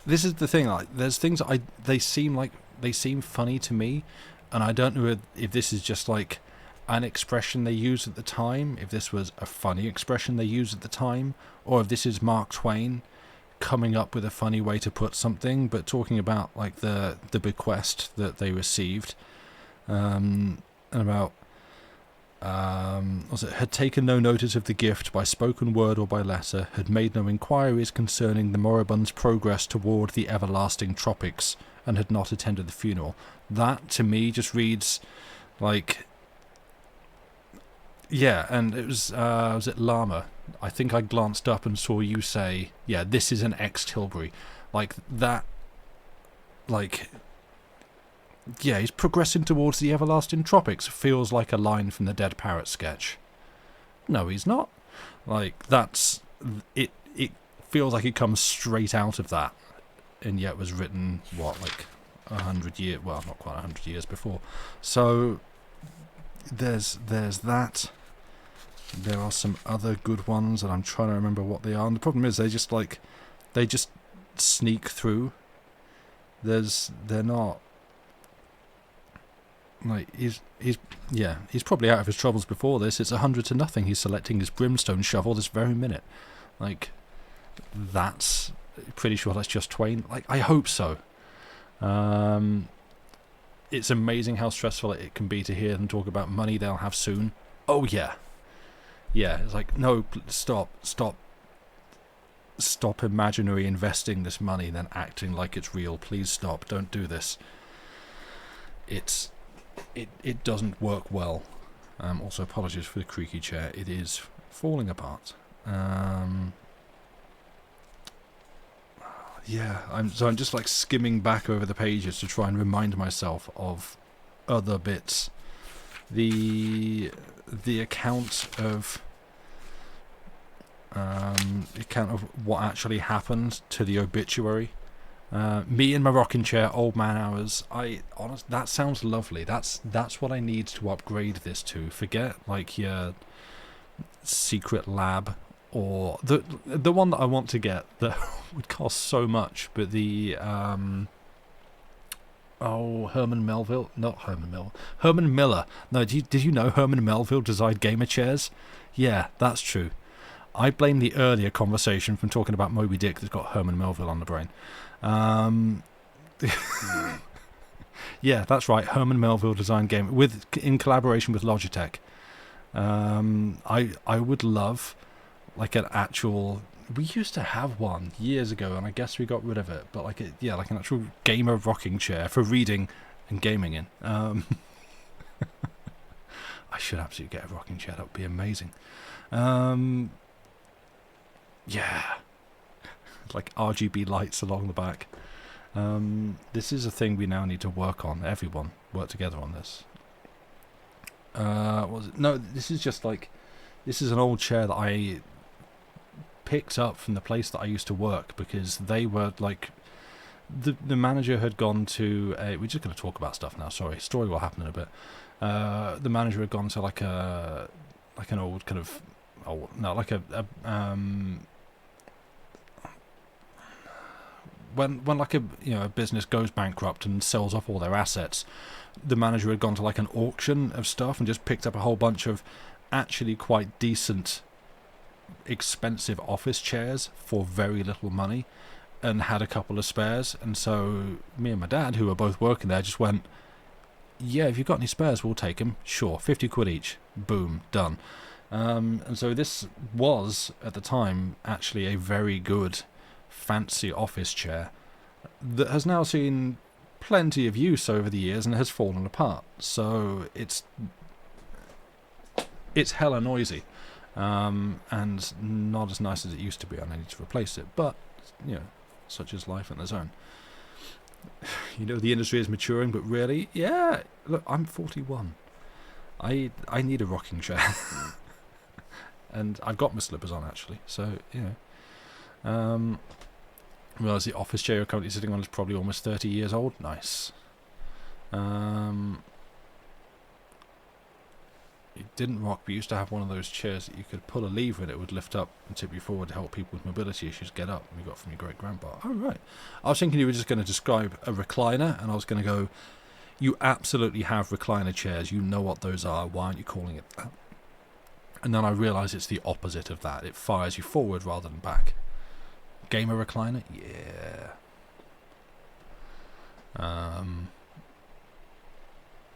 this is the thing. Like, there's things they seem funny to me, and I don't know if this is just like an expression they used at the time, if this was a funny expression they used at the time, or if this is Mark Twain coming up with a funny way to put something, but talking about like the bequest that they received, and about had taken no notice of the gift by spoken word or by letter, had made no inquiries concerning the moribund's progress toward the everlasting tropics, and had not attended the funeral. That to me just reads like, yeah. And it was it Llama? I think I glanced up and saw you say, yeah, this is an ex-Tilbury. Like that, like, yeah, he's progressing towards the everlasting tropics. Feels like a line from the Dead Parrot sketch. No, he's not. Like, that's... It feels like it comes straight out of that. And yet was written, what, like 100 years... Well, not quite 100 years before. So, there's that. There are some other good ones, and I'm trying to remember what they are. And the problem is, they just sneak through. They're not like he's probably out of his troubles before this. It's 100-0. He's selecting his brimstone shovel this very minute. Like, that's pretty sure that's just Twain. Like, I hope so. It's amazing how stressful it can be to hear them talk about money they'll have soon. Oh yeah. Yeah, it's like, no, stop imaginary investing this money and then acting like it's real. Please stop. Don't do this. It doesn't work well. Also, apologies for the creaky chair. It is falling apart. Yeah, I'm just like skimming back over the pages to try and remind myself of other bits. The account of what actually happened to the obituary. Me in my rocking chair, old man hours. That sounds lovely. That's what I need to upgrade this to. Forget like your secret lab or the one that I want to get that would cost so much, but the Herman Melville? Not Herman Miller. Herman Miller. No, did you know Herman Melville designed gamer chairs? Yeah, that's true. I blame the earlier conversation from talking about Moby Dick that's got Herman Melville on the brain. Yeah, that's right. Herman Melville designed game in collaboration with Logitech. I would love like an actual... We used to have one years ago, and I guess we got rid of it. But like an actual gamer rocking chair for reading and gaming in. I should absolutely get a rocking chair. That would be amazing. Yeah, like RGB lights along the back. This is a thing we now need to work on. Everyone work together on this. No, this is just like, this is an old chair that I picked up from the place that I used to work, because they were like, the manager had gone to a, we're just going to talk about stuff now, sorry, story will happen in a bit. The manager had gone to like an old kind of, when like a business goes bankrupt and sells off all their assets, the manager had gone to like an auction of stuff and just picked up a whole bunch of actually quite decent, expensive office chairs for very little money, and had a couple of spares. And so me and my dad, who were both working there, just went, yeah, if you've got any spares, we'll take them. Sure, 50 quid each. Boom, done. And so this was, at the time, actually a very good, fancy office chair that has now seen plenty of use over the years and has fallen apart. So it's hella noisy, and not as nice as it used to be, and I need to replace it. But, such is life in its own. The industry is maturing, but really, yeah, look, I'm 41. I need a rocking chair. And I've got my slippers on, actually, so, realize the office chair you're currently sitting on is probably almost 30 years old. Nice. It didn't rock, but you used to have one of those chairs that you could pull a lever and it would lift up and tip you forward to help people with mobility issues get up. We got from your great-grandpa. Oh, right. I was thinking you were just going to describe a recliner, and I was going to go, you absolutely have recliner chairs. You know what those are. Why aren't you calling it that? And then I realised it's the opposite of that. It fires you forward rather than back. Gamer recliner? Yeah.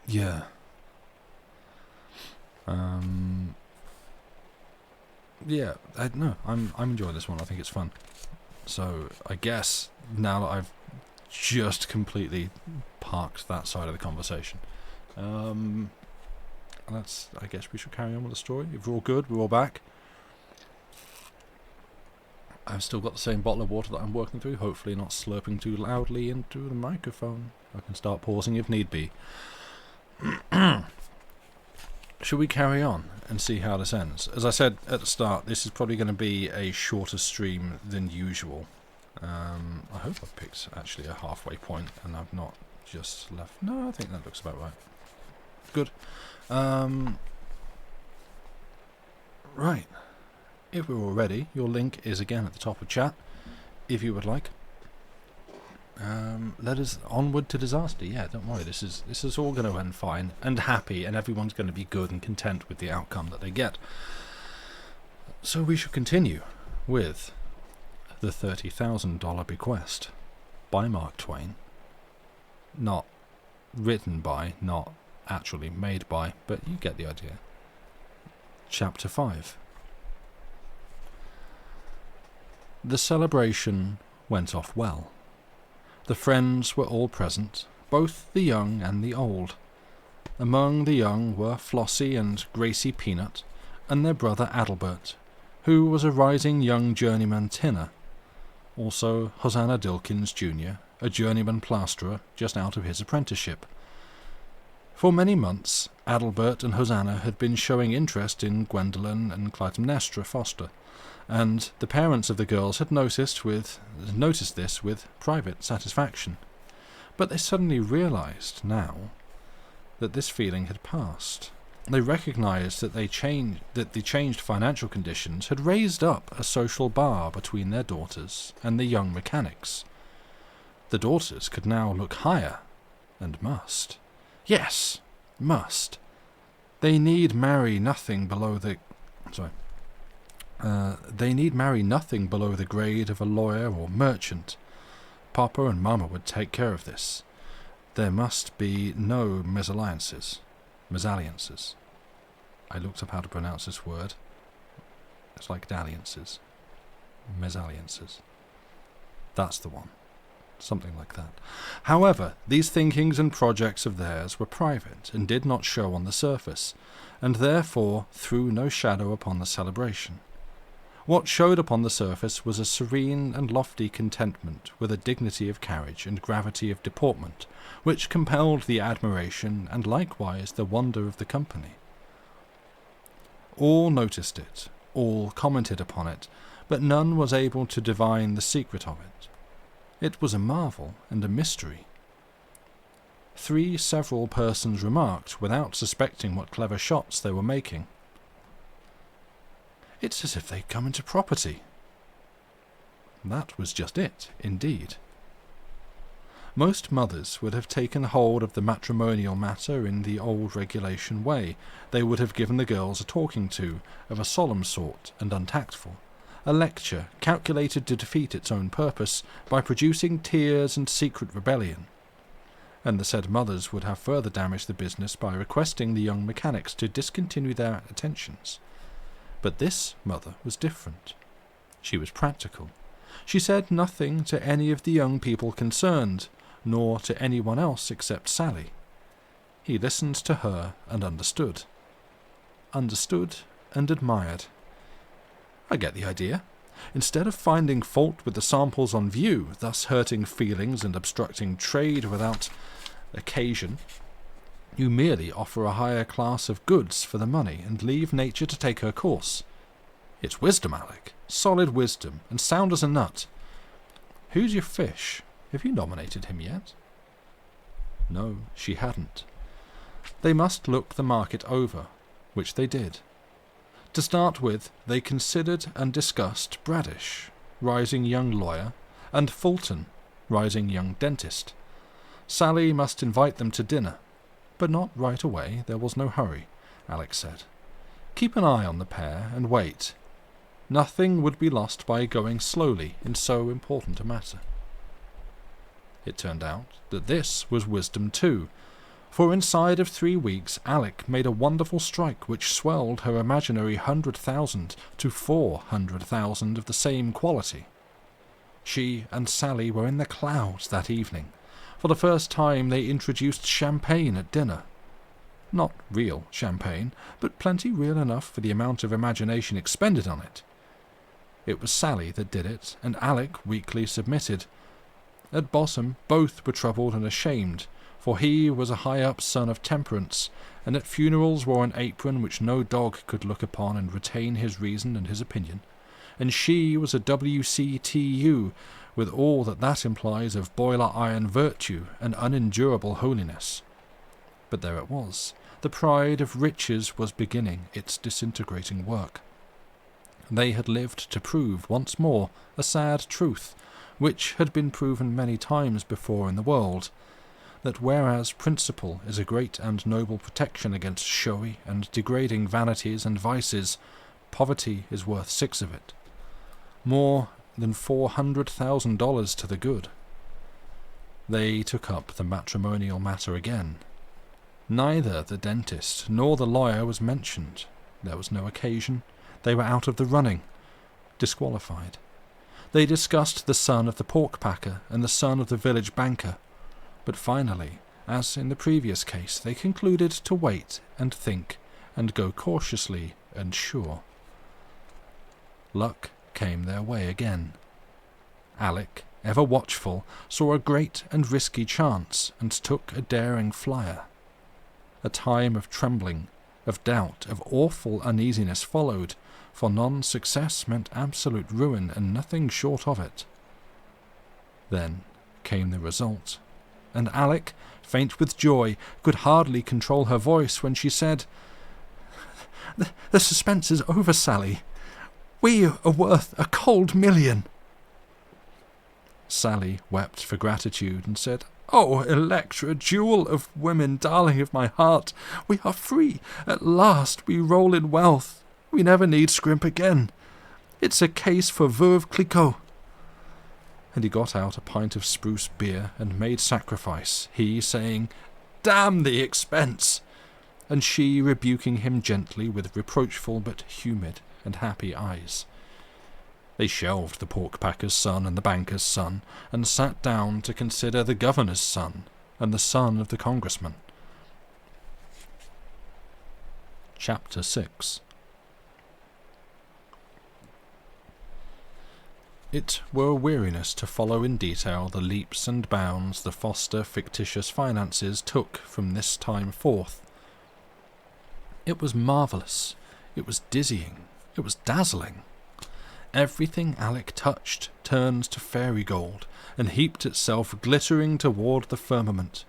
Yeah. Yeah, I'm enjoying this one. I think it's fun. So I guess now that I've just completely parked that side of the conversation, I guess we should carry on with the story. If we're all good, we're all back. I've still got the same bottle of water that I'm working through, hopefully not slurping too loudly into the microphone. I can start pausing if need be. Should we carry on and see how this ends? As I said at the start, this is probably going to be a shorter stream than usual. I hope I've picked actually a halfway point and I've not just left. No, I think that looks about right. Good. Right. If we're all ready, your link is again at the top of chat, if you would like. Let us onward to disaster. Yeah, don't worry. This is all going to end fine and happy, and everyone's going to be good and content with the outcome that they get. So we should continue with the $30,000 Bequest by Mark Twain. Not written by, not actually made by, but you get the idea. Chapter 5. The celebration went off well. The friends were all present, both the young and the old. Among the young were Flossie and Gracie Peanut, and their brother Adelbert, who was a rising young journeyman tinner. Also Hosanna Dilkins Jr., a journeyman plasterer just out of his apprenticeship. For many months, Adelbert and Hosanna had been showing interest in Gwendolen and Clytemnestra Foster, and the parents of the girls had noticed this with private satisfaction. But they suddenly realized now that this feeling had passed. They recognized that the changed financial conditions had raised up a social bar between their daughters and the young mechanics. The daughters could now look higher, and must. Yes, must. They need marry nothing below the grade of a lawyer or merchant. Papa and Mama would take care of this. There must be no mesalliances. I looked up how to pronounce this word. It's like dalliances. Mesalliances. That's the one. Something like that. However, these thinkings and projects of theirs were private and did not show on the surface, and therefore threw no shadow upon the celebration. What showed upon the surface was a serene and lofty contentment, with a dignity of carriage and gravity of deportment, which compelled the admiration and likewise the wonder of the company. All noticed it, all commented upon it, but none was able to divine the secret of it. It was a marvel and a mystery. 3 several persons remarked, without suspecting what clever shots they were making, "It's as if they'd come into property." That was just it, indeed. Most mothers would have taken hold of the matrimonial matter in the old regulation way. They would have given the girls a talking to, of a solemn sort and untactful, a lecture calculated to defeat its own purpose by producing tears and secret rebellion. And the said mothers would have further damaged the business by requesting the young mechanics to discontinue their attentions. But this mother was different. She was practical. She said nothing to any of the young people concerned, nor to anyone else except Sally. He listened to her and understood. Understood and admired. I get the idea. Instead of finding fault with the samples on view, thus hurting feelings and obstructing trade without occasion, you merely offer a higher class of goods for the money and leave nature to take her course. It's wisdom, Alec. Solid wisdom, and sound as a nut. Who's your fish? Have you nominated him yet? No, she hadn't. They must look the market over, which they did. To start with, they considered and discussed Bradish, rising young lawyer, and Fulton, rising young dentist. Sally must invite them to dinner, but not right away. There was no hurry, Alex said. Keep an eye on the pair and wait. Nothing would be lost by going slowly in so important a matter. It turned out that this was wisdom too, for inside of 3 weeks Alec made a wonderful strike which swelled her imaginary 100,000 to 400,000 of the same quality. She and Sally were in the clouds that evening. For the first time they introduced champagne at dinner. Not real champagne, but plenty real enough for the amount of imagination expended on it. It was Sally that did it, and Alec weakly submitted. At bottom both were troubled and ashamed, for he was a high-up son of temperance, and at funerals wore an apron which no dog could look upon and retain his reason and his opinion, and she was a WCTU, with all that implies of boiler iron virtue and unendurable holiness. But there it was. The pride of riches was beginning its disintegrating work. They had lived to prove once more a sad truth, which had been proven many times before in the world, that whereas principle is a great and noble protection against showy and degrading vanities and vices, poverty is worth 6 of it. More than $400,000 to the good. They took up the matrimonial matter again. Neither the dentist nor the lawyer was mentioned. There was no occasion. They were out of the running. Disqualified. They discussed the son of the pork packer and the son of the village banker. But finally, as in the previous case, they concluded to wait and think and go cautiously and sure. Luck came their way again. Alec, ever watchful, saw a great and risky chance and took a daring flyer. A time of trembling, of doubt, of awful uneasiness followed, for non-success meant absolute ruin and nothing short of it. Then came the result, and Alec, faint with joy, could hardly control her voice when she said, The suspense is over, Sally. We are worth a cold $1 million. Sally wept for gratitude and said, Oh, Electra, jewel of women, darling of my heart, we are free. At last we roll in wealth. We never need scrimp again. It's a case for Veuve Clicquot. And he got out a pint of spruce beer and made sacrifice, he saying, Damn the expense, and she rebuking him gently with reproachful but humid and happy eyes. They shelved the pork packer's son and the banker's son, and sat down to consider the governor's son and the son of the congressman. Chapter 6. It were a weariness to follow in detail the leaps and bounds the Foster fictitious finances took from this time forth. It was marvellous, it was dizzying, it was dazzling. Everything Alec touched turned to fairy gold, and heaped itself glittering toward the firmament.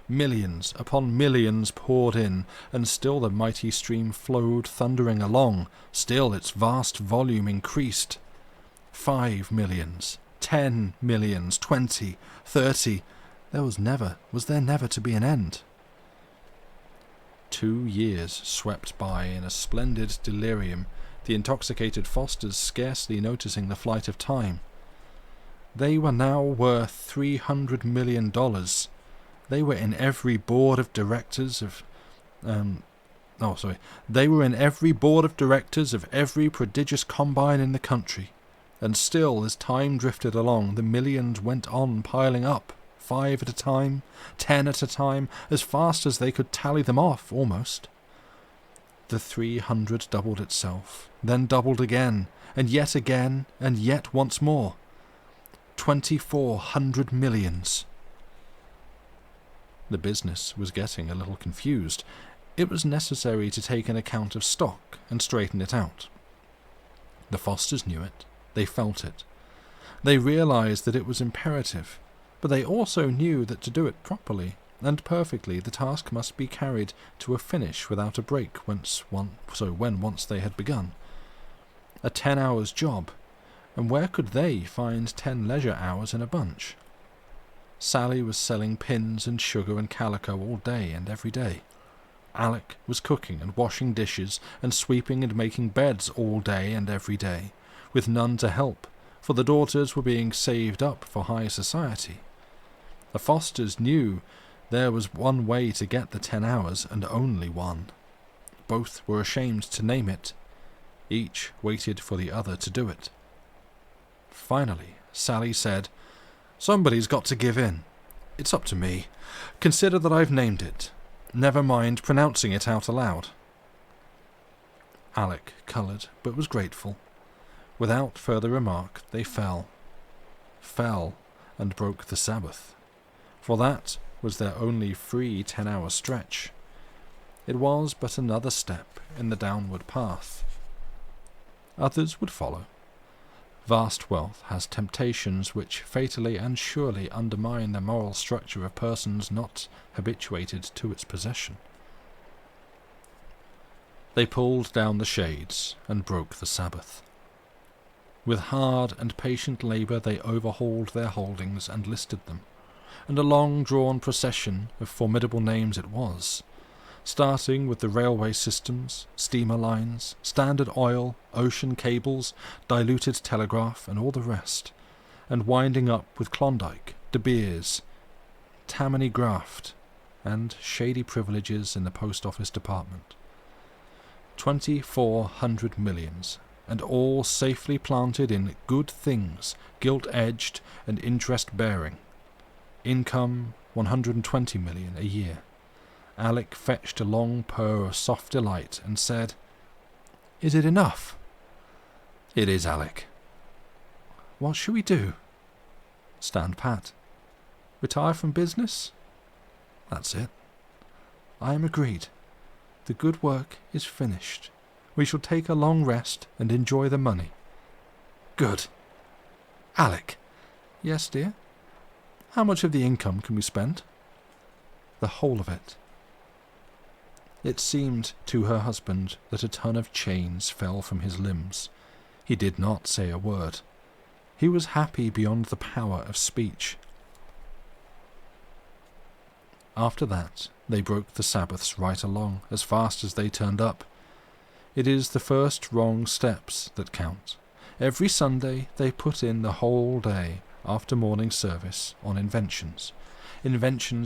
Millions upon millions poured in, and still the mighty stream flowed thundering along, still its vast volume increased. 5 millions, 10 millions, 20, 30, was there never to be an end? 2 years swept by in a splendid delirium, the intoxicated Fosters scarcely noticing the flight of time. They were now worth $300 million. They were in every board of directors of... They were in every board of directors of every prodigious combine in the country. And still, as time drifted along, the millions went on piling up, 5 at a time, 10 at a time, as fast as they could tally them off, almost. The 300 doubled itself, then doubled again, and yet once more. 2,400 millions. The business was getting a little confused. It was necessary to take an account of stock and straighten it out. The Fosters knew it. They felt it. They realized that it was imperative, but they also knew that to do it properly and perfectly the task must be carried to a finish without a break when once they had begun. A 10 hours job, and where could they find 10 leisure hours in a bunch? Sally was selling pins and sugar and calico all day and every day. Alec was cooking and washing dishes and sweeping and making beds all day and every day, with none to help, for the daughters were being saved up for high society. The Fosters knew there was one way to get the 10 hours, and only one. Both were ashamed to name it. Each waited for the other to do it. Finally, Sally said, "Somebody's got to give in. It's up to me. Consider that I've named it. Never mind pronouncing it out aloud." Alec coloured, but was grateful. Without further remark, they fell, and broke the Sabbath, for that was their only free 10-hour stretch. It was but another step in the downward path. Others would follow. Vast wealth has temptations which fatally and surely undermine the moral structure of persons not habituated to its possession. They pulled down the shades and broke the Sabbath. With hard and patient labour they overhauled their holdings and listed them, and a long-drawn procession of formidable names it was, starting with the railway systems, steamer lines, Standard Oil, ocean cables, diluted telegraph, and all the rest, and winding up with Klondike, De Beers, Tammany Graft, and shady privileges in the post office department. 2,400 millions, and all safely planted in good things, gilt-edged and interest-bearing. Income 120 million a year. Alec fetched a long purr of soft delight and said, "Is it enough?" "It is, Alec." "What shall we do?" "Stand pat." "Retire from business?" "That's it." "I am agreed. The good work is finished. We shall take a long rest and enjoy the money." "Good." "Alec." "Yes, dear?" "How much of the income can we spend?" "The whole of it." It seemed to her husband that a ton of chains fell from his limbs. He did not say a word. He was happy beyond the power of speech. After that, they broke the Sabbaths right along, as fast as they turned up. It is the first wrong steps that count. Every Sunday they put in the whole day, after morning service, on inventions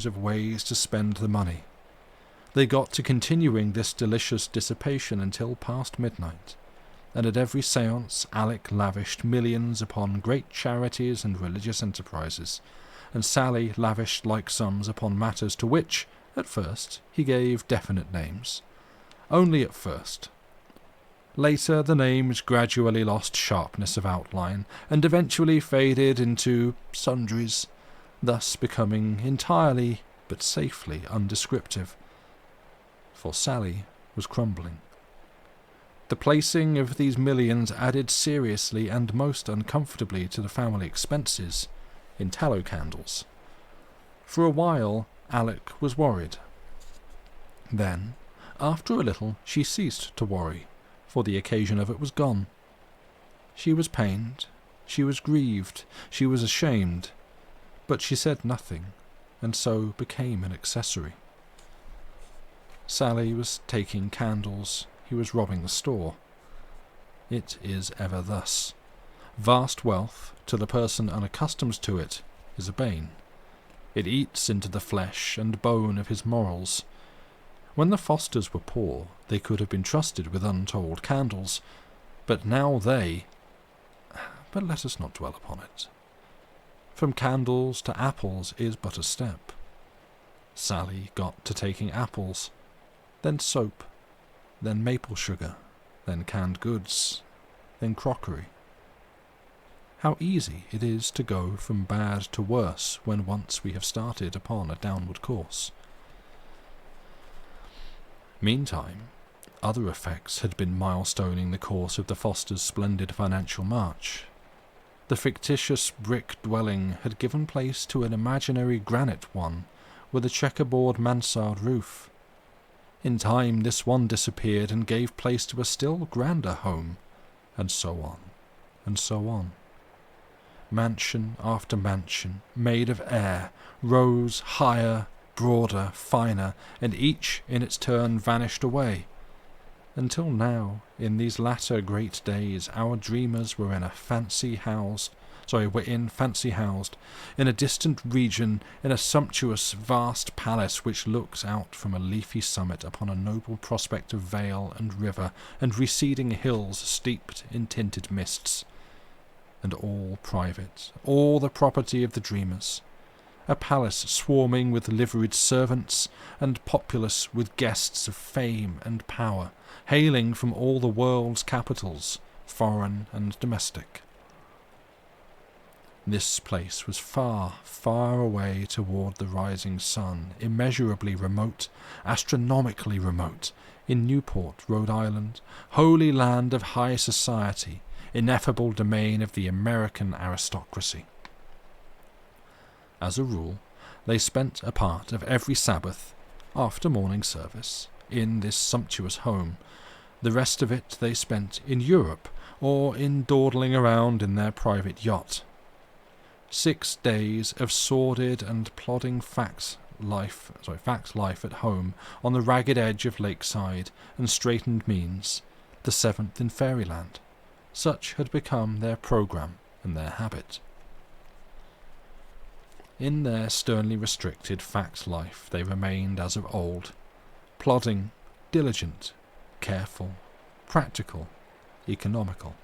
of ways to spend the money. They got to continuing this delicious dissipation until past midnight, and at every séance Alec lavished millions upon great charities and religious enterprises, and Sally lavished like sums upon matters to which, at first, he gave definite names. Only at first. Later, the names gradually lost sharpness of outline and eventually faded into sundries, thus becoming entirely but safely undescriptive. For Sally was crumbling. The placing of these millions added seriously and most uncomfortably to the family expenses in tallow candles. For a while, Alec was worried. Then, after a little, she ceased to worry, for the occasion of it was gone. She was pained, she was grieved, she was ashamed, but she said nothing, and so became an accessory. Sally was taking candles, he was robbing the store. It is ever thus. Vast wealth, to the person unaccustomed to it, is a bane. It eats into the flesh and bone of his morals. When the Fosters were poor, they could have been trusted with untold candles, but now they... But let us not dwell upon it. From candles to apples is but a step. Sally got to taking apples, then soap, then maple sugar, then canned goods, then crockery. How easy it is to go from bad to worse when once we have started upon a downward course. Meantime, other effects had been milestoning the course of the Fosters' splendid financial march. The fictitious brick dwelling had given place to an imaginary granite one with a checkerboard mansard roof. In time this one disappeared and gave place to a still grander home, and so on, and so on. Mansion after mansion, made of air, rose higher, broader, finer, and each in its turn vanished away. Until now, in these latter great days, our dreamers were fancy housed, in a distant region, in a sumptuous, vast palace which looks out from a leafy summit upon a noble prospect of vale and river and receding hills steeped in tinted mists. And all private, all the property of the dreamers. A palace swarming with liveried servants, and populous with guests of fame and power, hailing from all the world's capitals, foreign and domestic. This place was far, far away toward the rising sun, immeasurably remote, astronomically remote, in Newport, Rhode Island, holy land of high society, ineffable domain of the American aristocracy. As a rule, they spent a part of every Sabbath, after morning service, in this sumptuous home. The rest of it they spent in Europe, or in dawdling around in their private yacht. 6 days of sordid and plodding fact life at home on the ragged edge of lakeside and straitened means, the 7th in fairyland. Such had become their programme and their habit. In their sternly restricted fact life they remained as of old, plodding, diligent, careful, practical, economical.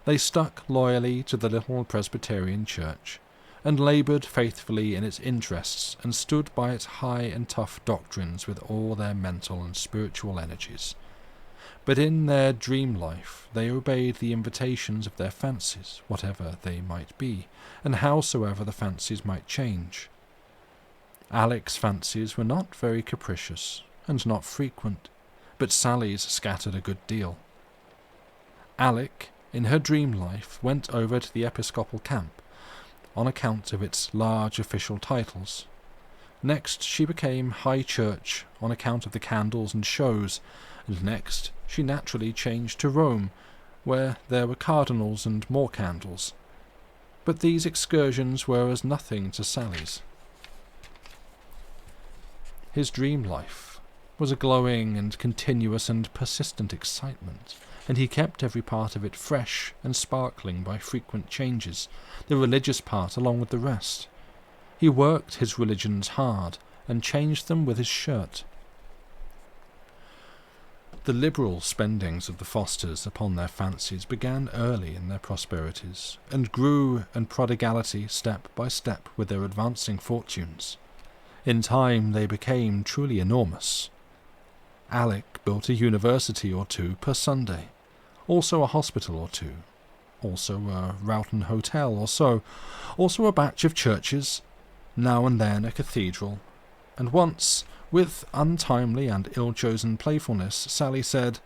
They stuck loyally to the little Presbyterian church, and laboured faithfully in its interests, and stood by its high and tough doctrines with all their mental and spiritual energies. But in their dream life they obeyed the invitations of their fancies, whatever they might be, and howsoever the fancies might change. Alec's fancies were not very capricious, and not frequent, but Sally's scattered a good deal. Alec, in her dream life, went over to the Episcopal camp, on account of its large official titles. Next she became High Church on account of the candles and shows, and next she naturally changed to Rome, where there were cardinals and more candles. But these excursions were as nothing to Sally's. His dream life was a glowing and continuous and persistent excitement, and he kept every part of it fresh and sparkling by frequent changes, the religious part along with the rest. He worked his religions hard, and changed them with his shirt. The liberal spendings of the Fosters upon their fancies began early in their prosperities, and grew in prodigality step by step with their advancing fortunes. In time they became truly enormous. Alec built a university or two per Sunday, also a hospital or two, also a Rowton hotel or so, also a batch of churches, now and then a cathedral, and once, with untimely and ill-chosen playfulness, Sally said,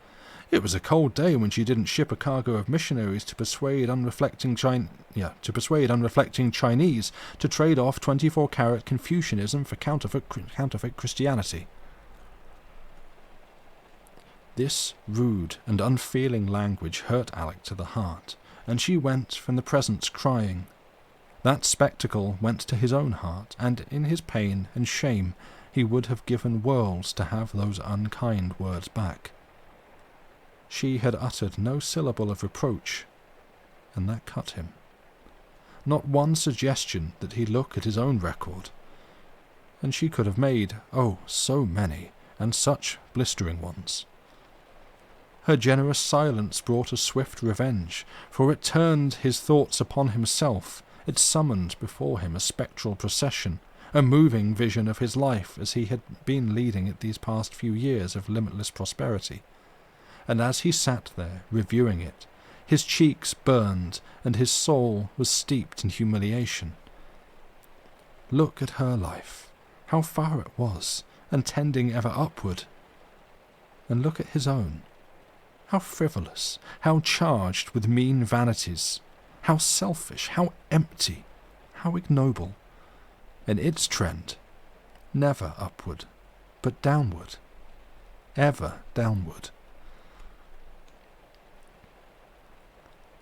"It was a cold day when she didn't ship a cargo of missionaries to persuade unreflecting Chinese to trade off 24-carat Confucianism for counterfeit Christianity." This rude and unfeeling language hurt Alec to the heart, and she went from the presence crying. That spectacle went to his own heart, and in his pain and shame he would have given worlds to have those unkind words back. She had uttered no syllable of reproach, and that cut him. Not one suggestion that he look at his own record, and she could have made, oh, so many, and such blistering ones. Her generous silence brought a swift revenge, for it turned his thoughts upon himself. It summoned before him a spectral procession, a moving vision of his life as he had been leading it these past few years of limitless prosperity. And as he sat there, reviewing it, his cheeks burned and his soul was steeped in humiliation. Look at her life, how far it was, and tending ever upward. And look at his own. How frivolous, how charged with mean vanities, how selfish, how empty, how ignoble. And its trend, never upward, but downward, ever downward.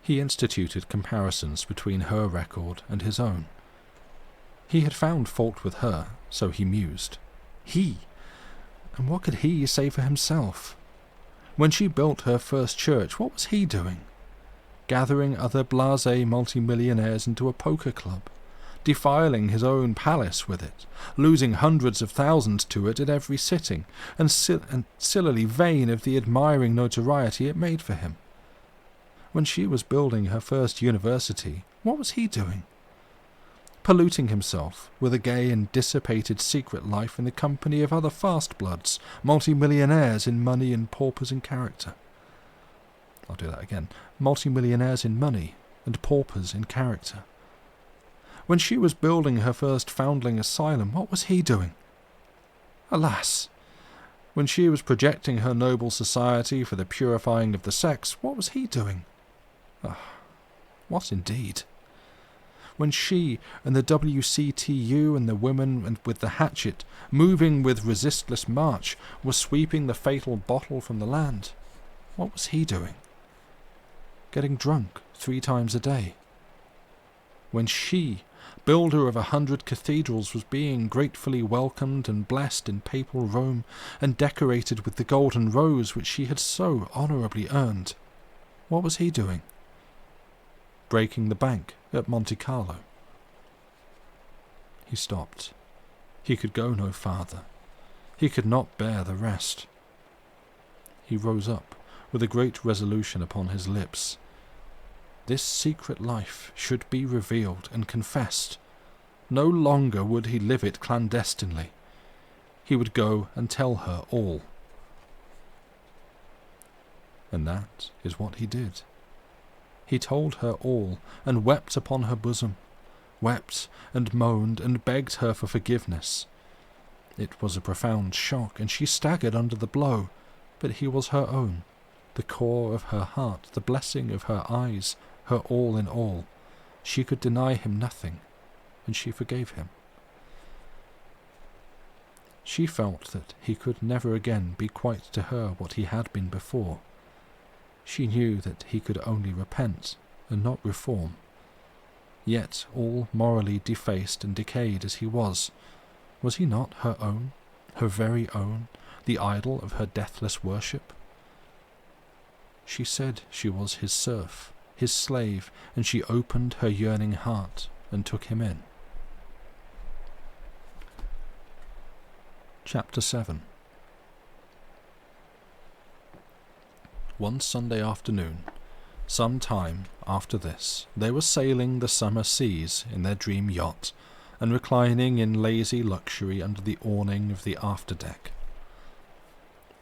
He instituted comparisons between her record and his own. He had found fault with her, so he mused. He! And what could he say for himself? When she built her first church, what was he doing? Gathering other blasé multimillionaires into a poker club, defiling his own palace with it, losing hundreds of thousands to it at every sitting, and sillily vain of the admiring notoriety it made for him. When she was building her first university, what was he doing? Polluting himself with a gay and dissipated secret life in the company of other fast-bloods, multimillionaires in money and paupers in character. I'll do that again. Multimillionaires in money and paupers in character. When she was building her first foundling asylum, what was he doing? Alas! When she was projecting her noble society for the purifying of the sex, what was he doing? What indeed? When she and the WCTU and the women with the hatchet, moving with resistless march, were sweeping the fatal bottle from the land, what was he doing? Getting drunk 3 times a day. When she, builder of 100 cathedrals, was being gratefully welcomed and blessed in papal Rome, and decorated with the golden rose which she had so honourably earned, what was he doing? Breaking the bank at Monte Carlo. He stopped. He could go no farther. He could not bear the rest. He rose up, with a great resolution upon his lips. This secret life should be revealed and confessed. No longer would he live it clandestinely. He would go and tell her all. And that is what he did. He told her all, and wept upon her bosom, wept and moaned and begged her for forgiveness. It was a profound shock, and she staggered under the blow, but he was her own, the core of her heart, the blessing of her eyes, her all in all. She could deny him nothing, and she forgave him. She felt that he could never again be quite to her what he had been before. She knew that he could only repent and not reform. Yet, all morally defaced and decayed as he was he not her own, her very own, the idol of her deathless worship? She said she was his serf, his slave, and she opened her yearning heart and took him in. Chapter 7. One Sunday afternoon, some time after this, they were sailing the summer seas in their dream yacht, and reclining in lazy luxury under the awning of the after-deck.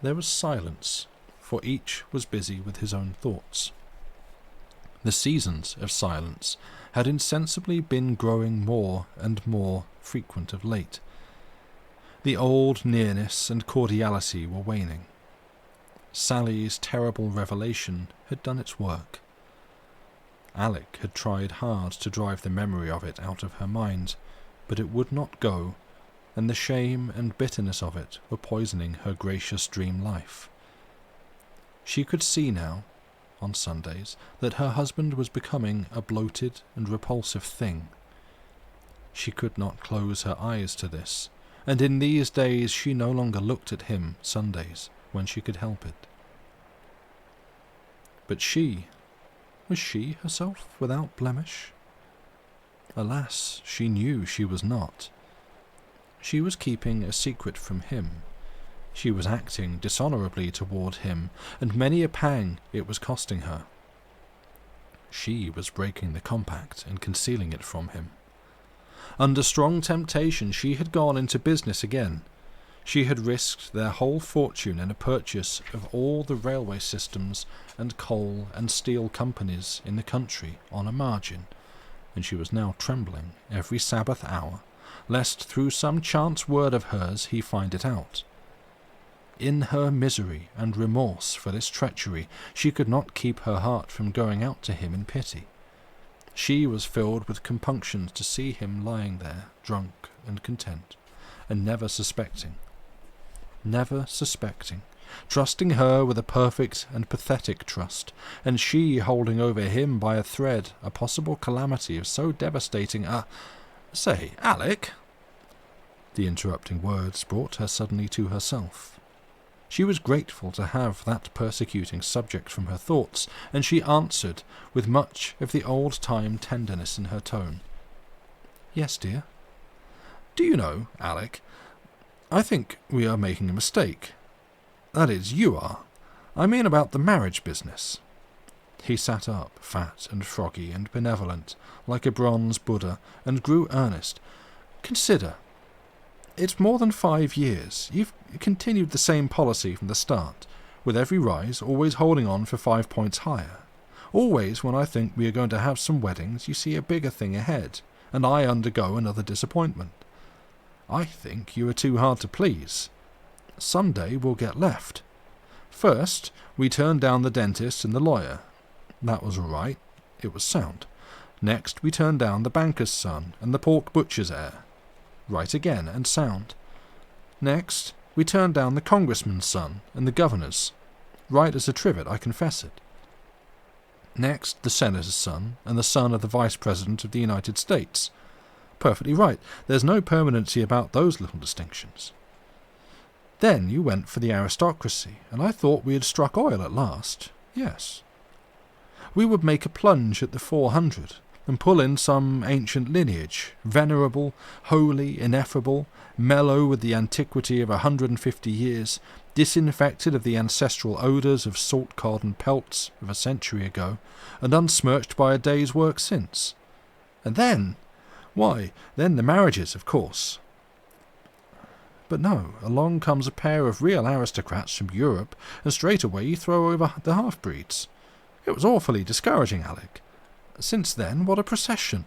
There was silence for each was busy with his own thoughts. The seasons of silence had insensibly been growing more and more frequent of late. The old nearness and cordiality were waning. Sally's terrible revelation had done its work. Alec had tried hard to drive the memory of it out of her mind, but it would not go, and the shame and bitterness of it were poisoning her gracious dream life. She could see now, on Sundays, that her husband was becoming a bloated and repulsive thing. She could not close her eyes to this, and in these days she no longer looked at him Sundays when she could help it. But was she herself without blemish? Alas, she knew she was not. She was keeping a secret from him. She was acting dishonourably toward him, and many a pang it was costing her. She was breaking the compact and concealing it from him. Under strong temptation she had gone into business again. She had risked their whole fortune in a purchase of all the railway systems and coal and steel companies in the country on a margin, and she was now trembling every Sabbath hour, lest through some chance word of hers he find it out. In her misery and remorse for this treachery, she could not keep her heart from going out to him in pity. She was filled with compunctions to see him lying there, drunk and content, and never suspecting, trusting her with a perfect and pathetic trust, and she holding over him by a thread a possible calamity of so devastating a— "Say, Alec!" The interrupting words brought her suddenly to herself. She was grateful to have that persecuting subject from her thoughts, and she answered with much of the old-time tenderness in her tone. "Yes, dear." "Do you know, Alec, I think we are making a mistake. That is, you are. I mean about the marriage business." He sat up, fat and froggy and benevolent, like a bronze Buddha, and grew earnest. "Consider. It's more than 5 years. You've continued the same policy from the start, with every rise always holding on for 5 points higher. Always when I think we are going to have some weddings, you see a bigger thing ahead, and I undergo another disappointment. I think you are too hard to please. Some day we'll get left. First, we turned down the dentist and the lawyer. That was all right. It was sound. Next, we turned down the banker's son and the pork butcher's heir. Right again, and sound. Next, we turned down the congressman's son and the governor's. Right as a trivet, I confess it. Next, the senator's son and the son of the vice president of the United States. Perfectly right. There's no permanency about those little distinctions. Then you went for the aristocracy, and I thought we had struck oil at last. Yes. We would make a plunge at the 400, and pull in some ancient lineage, venerable, holy, ineffable, mellow with the antiquity of 150 years, disinfected of the ancestral odours of salt-cod and pelts of a century ago, and unsmirched by a day's work since. And then— why, then the marriages, of course. But no, along comes a pair of real aristocrats from Europe, and straight away you throw over the half-breeds. It was awfully discouraging, Alec. Since then, what a procession!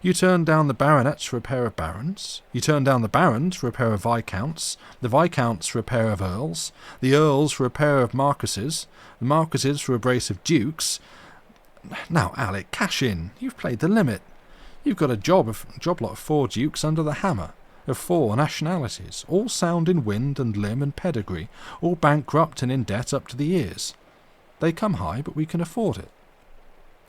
You turn down the baronets for a pair of barons, you turn down the barons for a pair of viscounts, the viscounts for a pair of earls, the earls for a pair of marquises, the marquises for a brace of dukes. Now, Alec, cash in. You've played the limit. You've got a job lot of 4 dukes under the hammer, of 4 nationalities, all sound in wind and limb and pedigree, all bankrupt and in debt up to the ears. They come high, but we can afford it.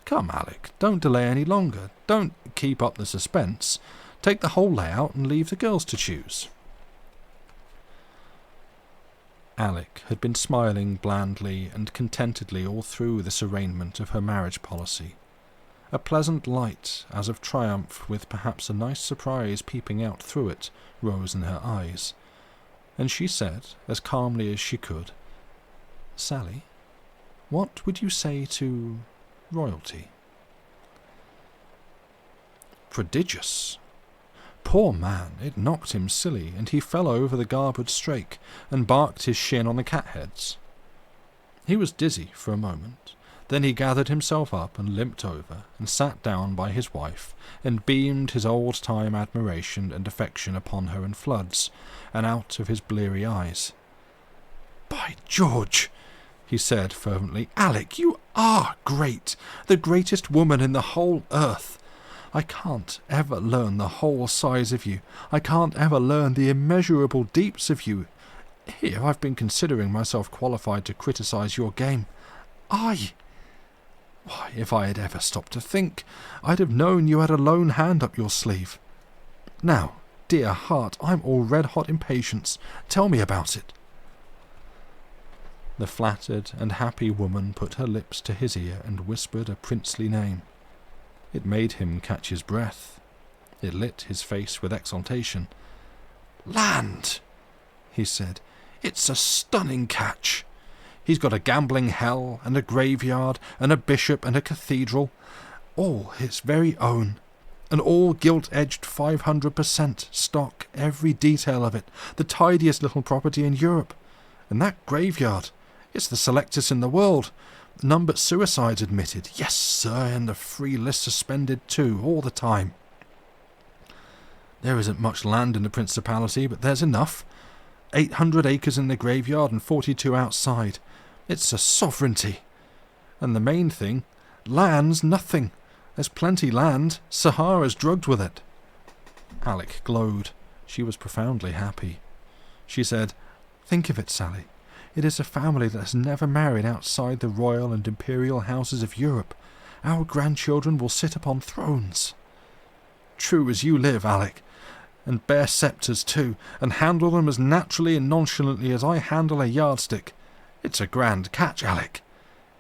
Come, Alec, don't delay any longer. Don't keep up the suspense. Take the whole layout and leave the girls to choose." Alec had been smiling blandly and contentedly all through this arraignment of her marriage policy. A pleasant light, as of triumph, with perhaps a nice surprise peeping out through it, rose in her eyes, and she said, as calmly as she could, "Sally, what would you say to royalty?" Prodigious! Poor man, it knocked him silly, and he fell over the garboard strake, and barked his shin on the catheads. He was dizzy for a moment. Then he gathered himself up and limped over and sat down by his wife and beamed his old-time admiration and affection upon her in floods and out of his bleary eyes. "By George," he said fervently, "Alec, you are great, the greatest woman in the whole earth. I can't ever learn the whole size of you. I can't ever learn the immeasurable deeps of you. Here I've been considering myself qualified to criticize your game. Why, if I had ever stopped to think, I'd have known you had a lone hand up your sleeve. Now, dear heart, I'm all red-hot impatience. Tell me about it." The flattered and happy woman put her lips to his ear and whispered a princely name. It made him catch his breath. It lit his face with exultation. "Land," he said. "It's a stunning catch. He's got a gambling hell and a graveyard and a bishop and a cathedral, all his very own, and all gilt-edged 500% stock, every detail of it, the tidiest little property in Europe. And that graveyard, it's the selectest in the world, none but suicides admitted, yes sir, and the free list suspended too, all the time. There isn't much land in the Principality, but there's enough. 800 acres in the graveyard and 42 outside. It's a sovereignty. And the main thing, land's nothing. There's plenty land. Sahara's drugged with it." Alec glowed. She was profoundly happy. She said, "Think of it, Sally. It is a family that has never married outside the royal and imperial houses of Europe. Our grandchildren will sit upon thrones." "True as you live, Alec. And bear sceptres too, and handle them as naturally and nonchalantly as I handle a yardstick. It's a grand catch, Alec.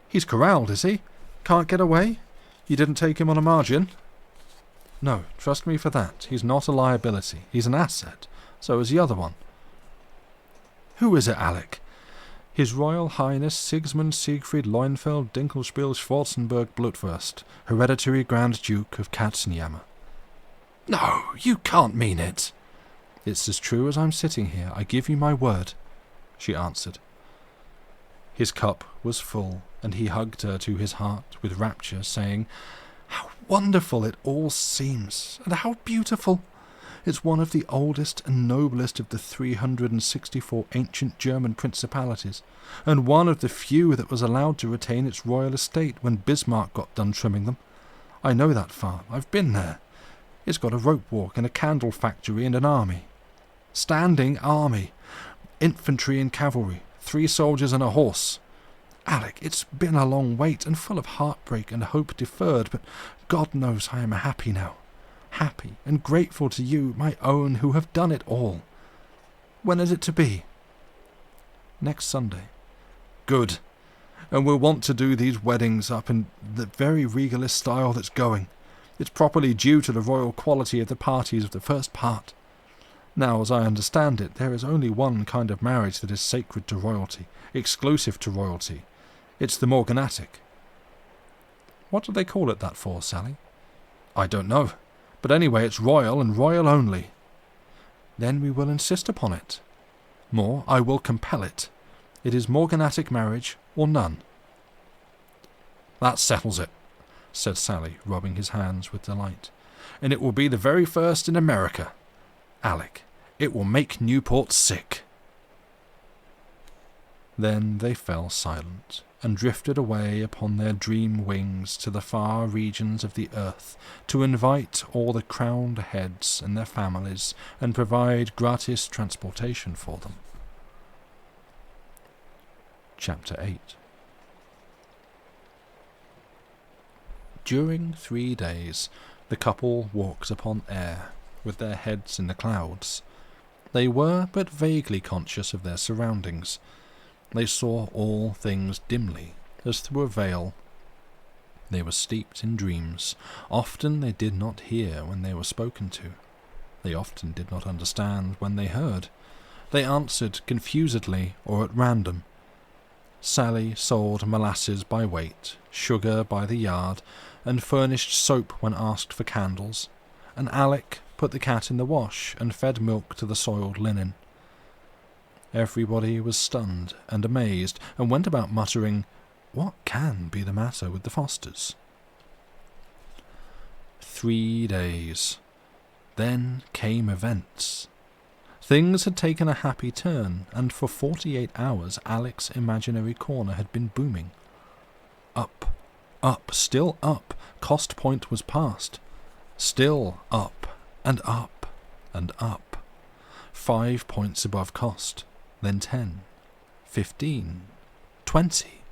He's corralled, is he? Can't get away? You didn't take him on a margin?" "No, trust me for that. He's not a liability. He's an asset. So is the other one." "Who is it, Alec?" "His Royal Highness Sigismund Siegfried Leuenfeld Dinkelspiel Schwarzenberg Blutwurst, Hereditary Grand Duke of Katzenjammer." "No, you can't mean it." "It's as true as I'm sitting here. I give you my word," she answered. His cup was full, and he hugged her to his heart with rapture, saying, "How wonderful it all seems, and how beautiful! It's one of the oldest and noblest of the 364 ancient German principalities, and one of the few that was allowed to retain its royal estate when Bismarck got done trimming them. I know that farm. I've been there. It's got a rope walk and a candle factory and an army. Standing army. Infantry and cavalry. 3 soldiers and a horse. Alec, it's been a long wait and full of heartbreak and hope deferred, but God knows I am happy now. Happy and grateful to you, my own, who have done it all. When is it to be?" "Next Sunday." "Good. And we'll want to do these weddings up in the very regalist style that's going. It's properly due to the royal quality of the parties of the first part. Now, as I understand it, there is only one kind of marriage that is sacred to royalty, exclusive to royalty. It's the morganatic." "What do they call it that for, Sally?" "I don't know. But anyway, it's royal and royal only." "Then we will insist upon it. More, I will compel it. It is morganatic marriage or none." "That settles it," said Sally, rubbing his hands with delight. "And it will be the very first in America. Alec, it will make Newport sick." Then they fell silent, and drifted away upon their dream wings to the far regions of the earth to invite all the crowned heads and their families and provide gratis transportation for them. Chapter 8. During 3 days the couple walked upon air, with their heads in the clouds. They were but vaguely conscious of their surroundings. They saw all things dimly, as through a veil. They were steeped in dreams. Often they did not hear when they were spoken to. They often did not understand when they heard. They answered confusedly or at random. Sally sold molasses by weight, sugar by the yard, and furnished soap when asked for candles, and Alec put the cat in the wash and fed milk to the soiled linen. Everybody was stunned and amazed, and went about muttering, "What can be the matter with the Fosters?" 3 days. Then came events. Things had taken a happy turn, and for 48 hours Alec's imaginary corner had been booming. Up, up, still up. Cost point was passed. Still up, and up, and up. 5 points above cost, then 10, 15, 20.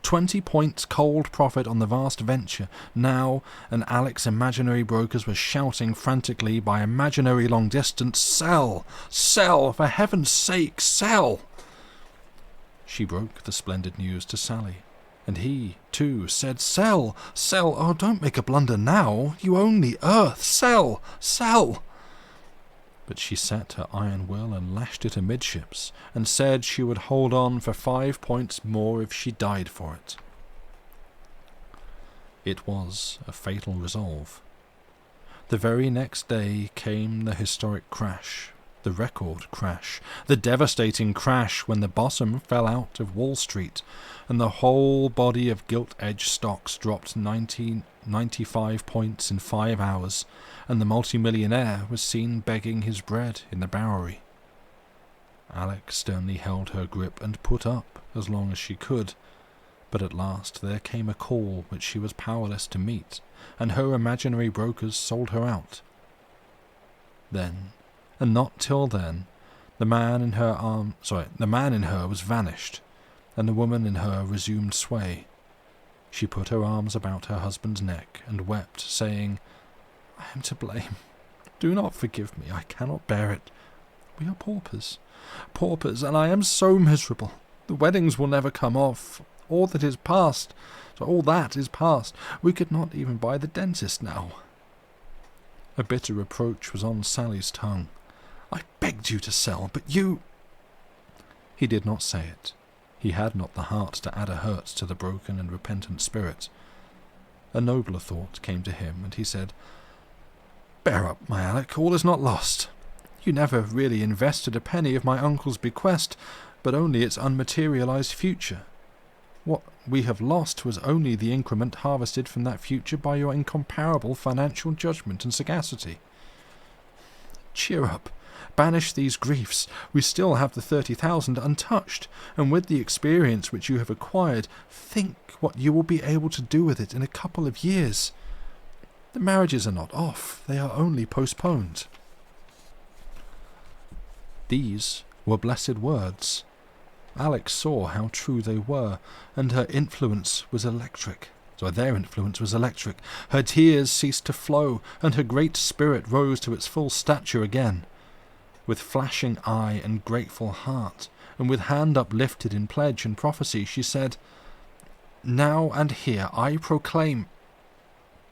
20 points cold profit on the vast venture now, and Alec's imaginary brokers were shouting frantically by imaginary long distance, "Sell! Sell! For heaven's sake, sell!" She broke the splendid news to Sally, and he, too, said, "Sell! Sell! Oh, don't make a blunder now! You own the earth! Sell! Sell!" But she set her iron will and lashed it amidships, and said she would hold on for 5 points more if she died for it. It was a fatal resolve. The very next day came the historic crash, the record crash, the devastating crash when the bottom fell out of Wall Street, and the whole body of gilt-edged stocks dropped 95 points in 5 hours, and the multimillionaire was seen begging his bread in the Bowery. Alec sternly held her grip and put up as long as she could, but at last there came a call which she was powerless to meet, and her imaginary brokers sold her out. Then, and not till then, the man in her was vanished, and the woman in her resumed sway. She put her arms about her husband's neck and wept, saying, "I am to blame. Do not forgive me. I cannot bear it. We are paupers, and I am so miserable. The weddings will never come off. All that is past. We could not even buy the dentist now." A bitter reproach was on Sally's tongue. "I begged you to sell, but you—" He did not say it. He had not the heart to add a hurt to the broken and repentant spirit. A nobler thought came to him, and he said, "Bear up, my Alec, all is not lost. You never really invested a penny of my uncle's bequest, but only its unmaterialized future. What we have lost was only the increment harvested from that future by your incomparable financial judgment and sagacity. Cheer up. Banish these griefs. We still have the 30,000 untouched, and with the experience which you have acquired, think what you will be able to do with it in a couple of years. The marriages are not off, they are only postponed." These were blessed words. Alex saw how true they were, and their influence was electric. Her tears ceased to flow, and her great spirit rose to its full stature again. With flashing eye and grateful heart, and with hand uplifted in pledge and prophecy, she said, "Now and here I proclaim—"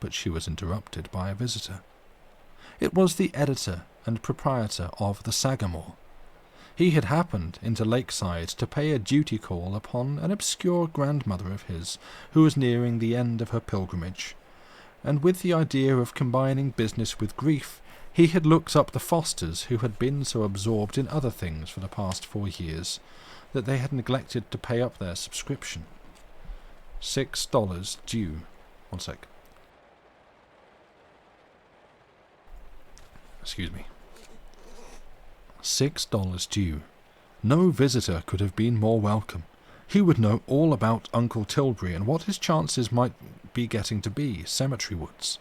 But she was interrupted by a visitor. It was the editor and proprietor of the Sagamore. He had happened into Lakeside to pay a duty call upon an obscure grandmother of his, who was nearing the end of her pilgrimage, and with the idea of combining business with grief, he had looked up the Fosters, who had been so absorbed in other things for the past 4 years that they had neglected to pay up their subscription. $6 due. One sec. Excuse me. $6 due. No visitor could have been more welcome. He would know all about Uncle Tilbury and what his chances might be getting to be cemetery woods.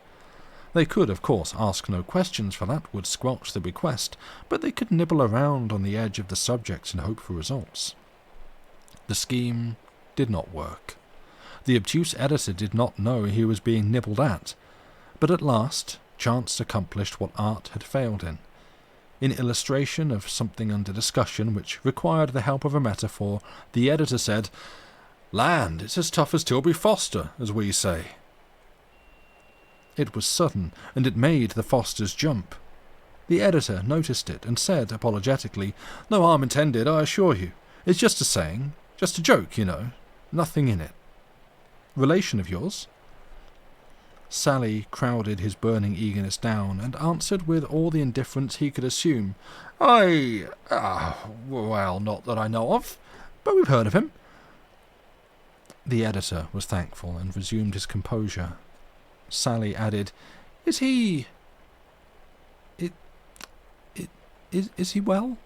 They could, of course, ask no questions, for that would squelch the bequest, but they could nibble around on the edge of the subject and hope for results. The scheme did not work. The obtuse editor did not know he was being nibbled at, but at last chance accomplished what art had failed in. In illustration of something under discussion which required the help of a metaphor, the editor said, "Land, it's as tough as Tilbury Foster, as we say." It was sudden, and it made the Fosters jump. The editor noticed it and said apologetically, "No harm intended, I assure you. It's just a saying, just a joke, you know. Nothing in it. Relation of yours?" Sally crowded his burning eagerness down and answered with all the indifference he could assume. Well, not that I know of, but we've heard of him. The editor was thankful and resumed his composure. Sally added, Is he... Is he well?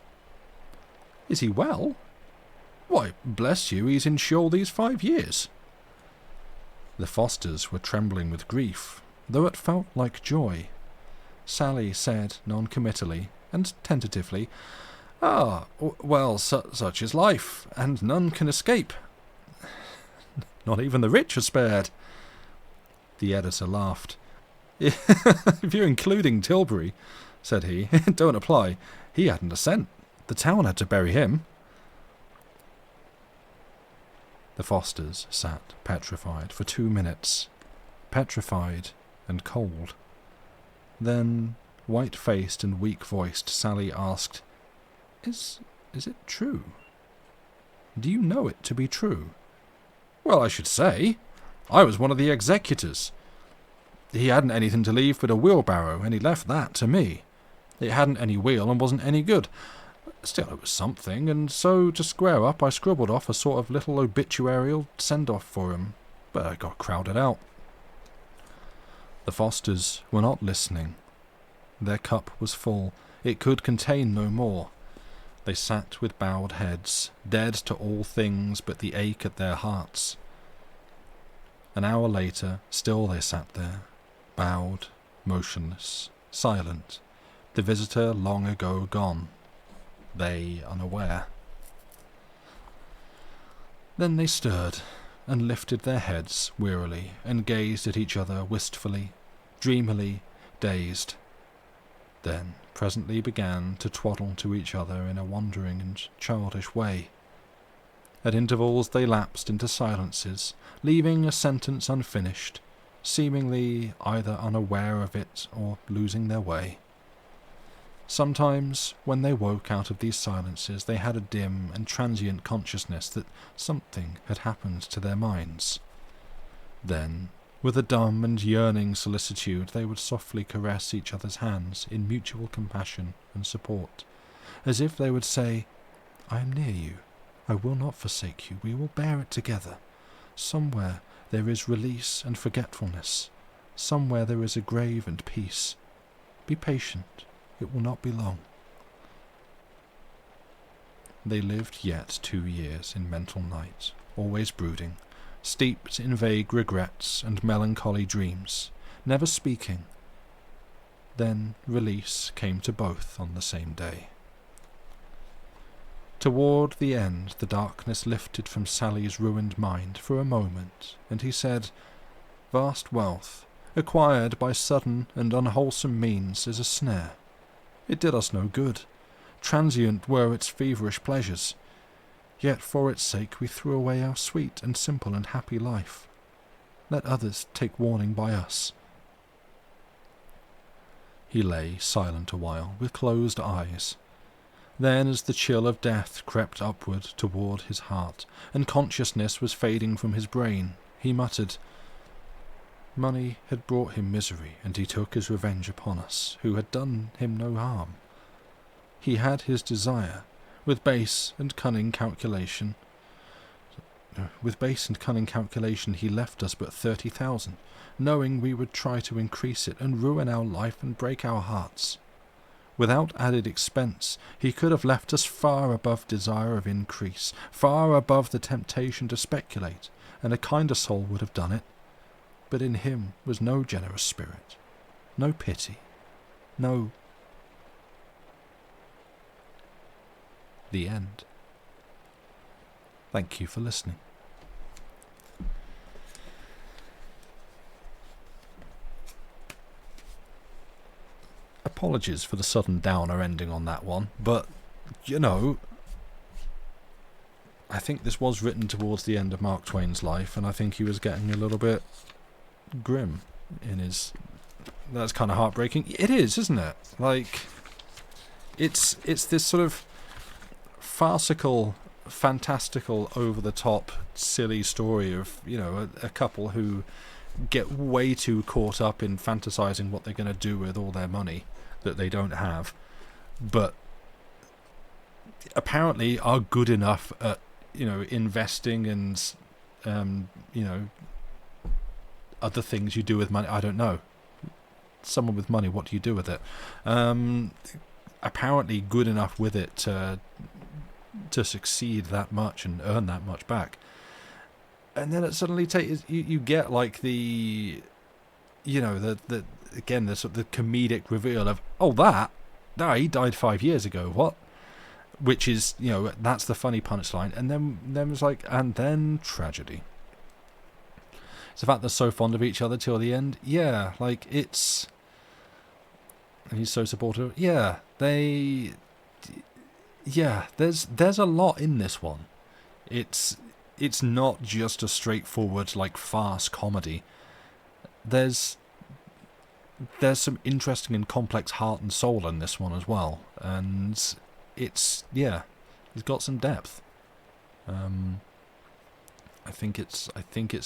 Is he well? Why, bless you, he's in Sheol these 5 years. The Fosters were trembling with grief, though it felt like joy. Sally said non-committally and tentatively, well, such is life, and none can escape. Not even the rich are spared. The editor laughed. If you're including Tilbury, said he, it don't apply. He hadn't a cent. The town had to bury him. The Fosters sat petrified for 2 minutes, petrified and cold. Then, white-faced and weak-voiced, Sally asked, Is it true? Do you know it to be true? Well, I should say. I was one of the executors. He hadn't anything to leave but a wheelbarrow, and he left that to me. It hadn't any wheel and wasn't any good. Still, it was something, and so, to square up, I scribbled off a sort of little obituarial send-off for him, but I got crowded out. The Fosters were not listening. Their cup was full. It could contain no more. They sat with bowed heads, dead to all things but the ache at their hearts. An hour later, still they sat there, bowed, motionless, silent, the visitor long ago gone, they unaware. Then they stirred, and lifted their heads wearily, and gazed at each other wistfully, dreamily, dazed. Then presently began to twaddle to each other in a wandering and childish way. At intervals they lapsed into silences, leaving a sentence unfinished, seemingly either unaware of it or losing their way. Sometimes, when they woke out of these silences, they had a dim and transient consciousness that something had happened to their minds. Then, with a dumb and yearning solicitude, they would softly caress each other's hands in mutual compassion and support, as if they would say, I am near you. I will not forsake you. We will bear it together. Somewhere there is release and forgetfulness. Somewhere there is a grave and peace. Be patient. It will not be long. They lived yet 2 years in mental night, always brooding, steeped in vague regrets and melancholy dreams, never speaking. Then release came to both on the same day. Toward the end the darkness lifted from Sally's ruined mind for a moment, and he said, Vast wealth, acquired by sudden and unwholesome means, is a snare. It did us no good. Transient were its feverish pleasures. Yet for its sake we threw away our sweet and simple and happy life. Let others take warning by us. He lay silent a while, with closed eyes. Then, as the chill of death crept upward toward his heart, and consciousness was fading from his brain, he muttered, Money had brought him misery, and he took his revenge upon us, who had done him no harm. He had his desire, with base and cunning calculation. He left us but 30,000, knowing we would try to increase it and ruin our life and break our hearts. Without added expense, he could have left us far above desire of increase, far above the temptation to speculate, and a kinder soul would have done it. But in him was no generous spirit, no pity, no... The end. Thank you for listening. Apologies for the sudden downer ending on that one, but, you know, I think this was written towards the end of Mark Twain's life, and I think he was getting a little bit grim in his... That's kind of heartbreaking. It is, isn't it? Like, it's this sort of farcical, fantastical, over-the-top, silly story of, you know, a couple who get way too caught up in fantasizing what they're going to do with all their money that they don't have, but apparently are good enough at, investing and, other things you do with money. I don't know. Someone with money, what do you do with it? Apparently good enough with it to succeed that much and earn that much back. And then it suddenly you get like the again the sort of the comedic reveal of, he died 5 years ago. What? Which is, that's the funny punchline. And then it's like, and then tragedy. It's the fact they're so fond of each other till the end. Yeah, like it's. And he's so supportive. Yeah, there's a lot in this one. It's not just a straightforward like farce comedy. There's some interesting and complex heart and soul in this one as well, and it's got some depth. I think it's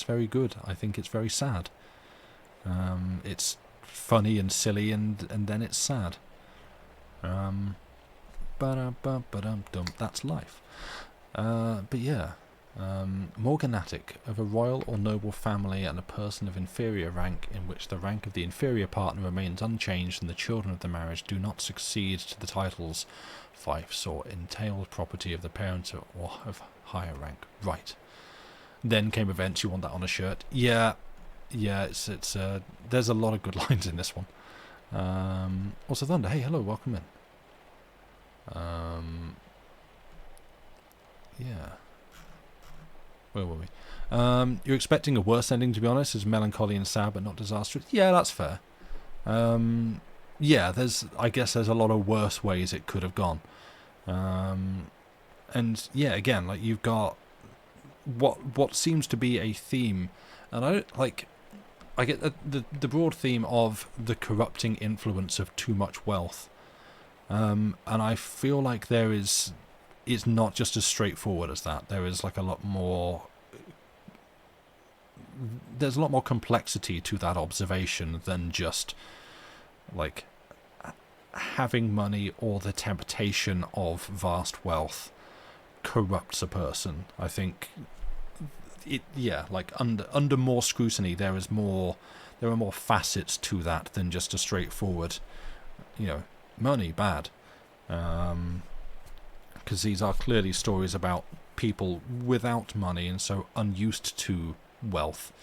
very good. I think it's very sad. It's funny and silly, and then it's sad. That's life. But yeah. Morganatic, of a royal or noble family and a person of inferior rank, in which the rank of the inferior partner remains unchanged and the children of the marriage do not succeed to the titles, fiefs, or entailed property of the parents or of higher rank. Right. Then came events. You want that on a shirt? Yeah. It's there's a lot of good lines in this one. Also Thunder. Hey, hello, welcome in. Yeah. Where were we? You're expecting a worse ending, to be honest, as melancholy and sad, but not disastrous. Yeah, that's fair. I guess there's a lot of worse ways it could have gone. And yeah, again, like you've got what seems to be a theme, and I get the broad theme of the corrupting influence of too much wealth, and I feel like it's not just as straightforward as that. There is like a lot more. There's a lot more complexity to that observation than just like having money or the temptation of vast wealth corrupts a person. I think under more scrutiny there are more facets to that than just a straightforward, money bad. Because these are clearly stories about people without money and so unused to wealth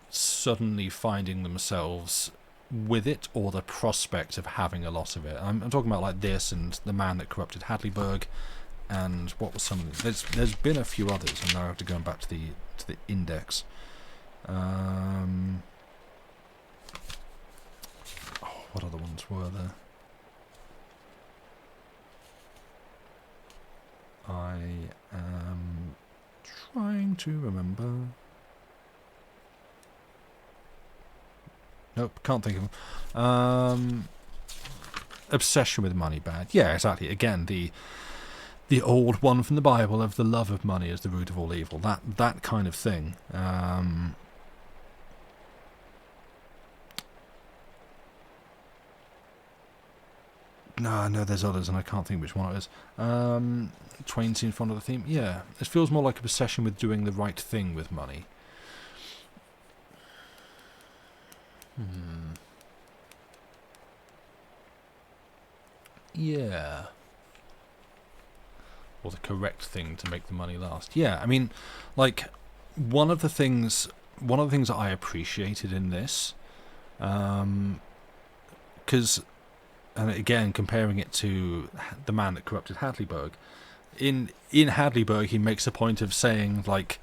suddenly finding themselves with it, or the prospect of having a lot of it. I'm talking about like this and The Man That Corrupted Hadleyburg, and what was some of them? There's been a few others, and now I have to go back to the index. What other ones were there? I am trying to remember. Nope, can't think of them. Obsession with money bad. Yeah, exactly. Again, the old one from the Bible of the love of money is the root of all evil. That kind of thing. No, there's others, and I can't think which one it is. Twain seems fond of the theme. Yeah, it feels more like a obsession with doing the right thing with money. Yeah. Or the correct thing to make the money last. Yeah, I mean, like, one of the things that I appreciated in this, because, and again, comparing it to The Man That Corrupted Hadleyburg, in Hadleyburg he makes a point of saying, like,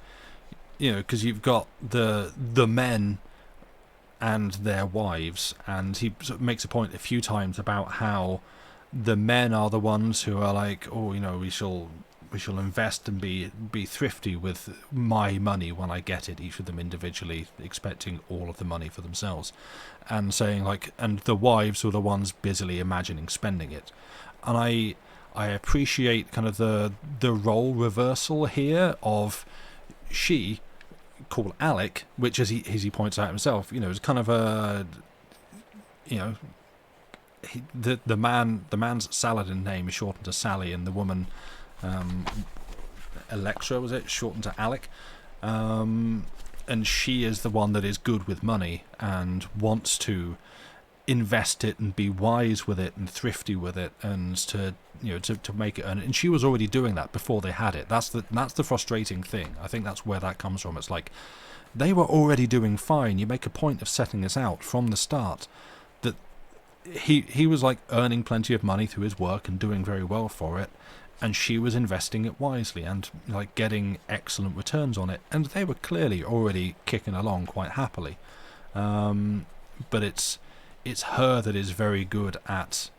because you've got the men and their wives, and he sort of makes a point a few times about how the men are the ones who are like, we shall invest and be thrifty with my money when I get it, each of them individually expecting all of the money for themselves, and saying like, and the wives are the ones busily imagining spending it. And I appreciate kind of the role reversal here of she call Alec, which as he points out himself, is kind of a, the man's Saladin name is shortened to Sally, and the woman, Electra, was it, shortened to Alec, and she is the one that is good with money and wants to invest it and be wise with it and thrifty with it, and to make it earn it. And she was already doing that before they had it. That's the frustrating thing. I think that's where that comes from. It's like they were already doing fine. You make a point of setting this out from the start that he was like earning plenty of money through his work and doing very well for it, and she was investing it wisely and like getting excellent returns on it, and they were clearly already kicking along quite happily. But it's her that is very good at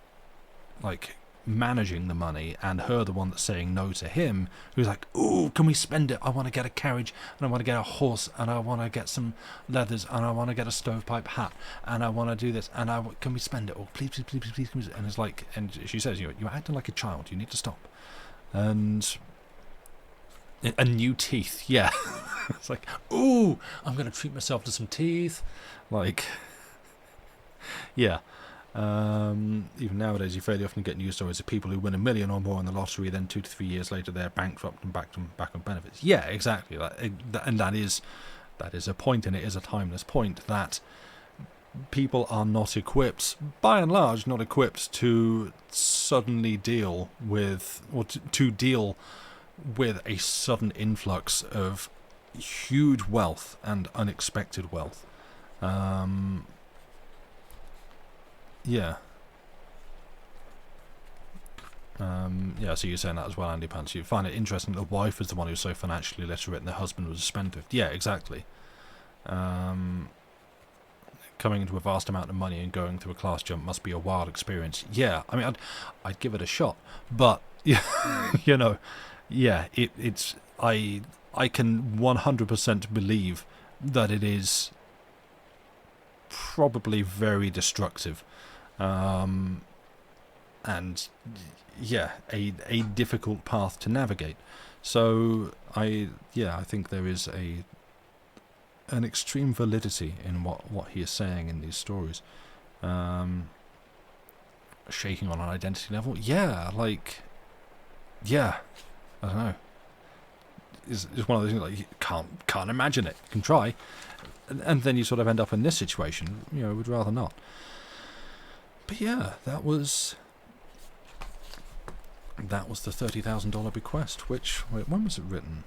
like managing the money, and her the one that's saying no to him, who's like, "Ooh, can we spend it? I want to get a carriage, and I want to get a horse, and I want to get some leathers, and I want to get a stovepipe hat, and I want to do this, and can we spend it? Oh, please, please, please, please, please." And it's like, and she says, "You're acting like a child. You need to stop." And new teeth, yeah. It's like, "Ooh, I'm going to treat myself to some teeth," like. Yeah. Even nowadays, you fairly often get news stories of people who win $1 million or more in the lottery, then 2 to 3 years later they're bankrupt and back on benefits. Yeah, exactly. And that is a point, and it is a timeless point, that people are not equipped, by and large, not equipped to suddenly deal with, or to deal with a sudden influx of huge wealth and unexpected wealth. Yeah. So you're saying that as well, Andy Pants. You find it interesting that the wife is the one who's so financially literate and the husband was a spendthrift. Yeah, exactly. Coming into a vast amount of money and going through a class jump must be a wild experience. Yeah, I mean, I'd give it a shot, but yeah, it's I can 100% believe that it is probably very destructive. And yeah, a difficult path to navigate. So I think there is an extreme validity in what he is saying in these stories. Shaking on an identity level, I don't know. It's one of those things like you can't imagine it. You can try, and then you sort of end up in this situation. Would rather not. But yeah, that was the $30,000 bequest. Which when was it written?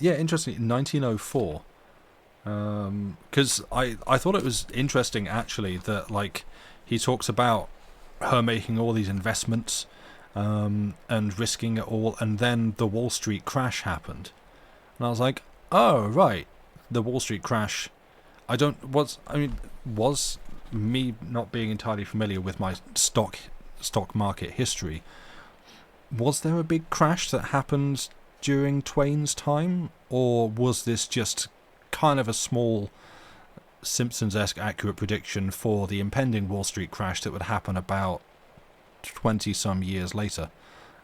Interestingly, 1904. Because I thought it was interesting actually that like he talks about her making all these investments and risking it all, and then the Wall Street crash happened, and I was like, oh right. The Wall Street crash, was me not being entirely familiar with my stock market history. Was there a big crash that happened during Twain's time, or was this just kind of a small Simpsons-esque accurate prediction for the impending Wall Street crash that would happen about 20-some years later?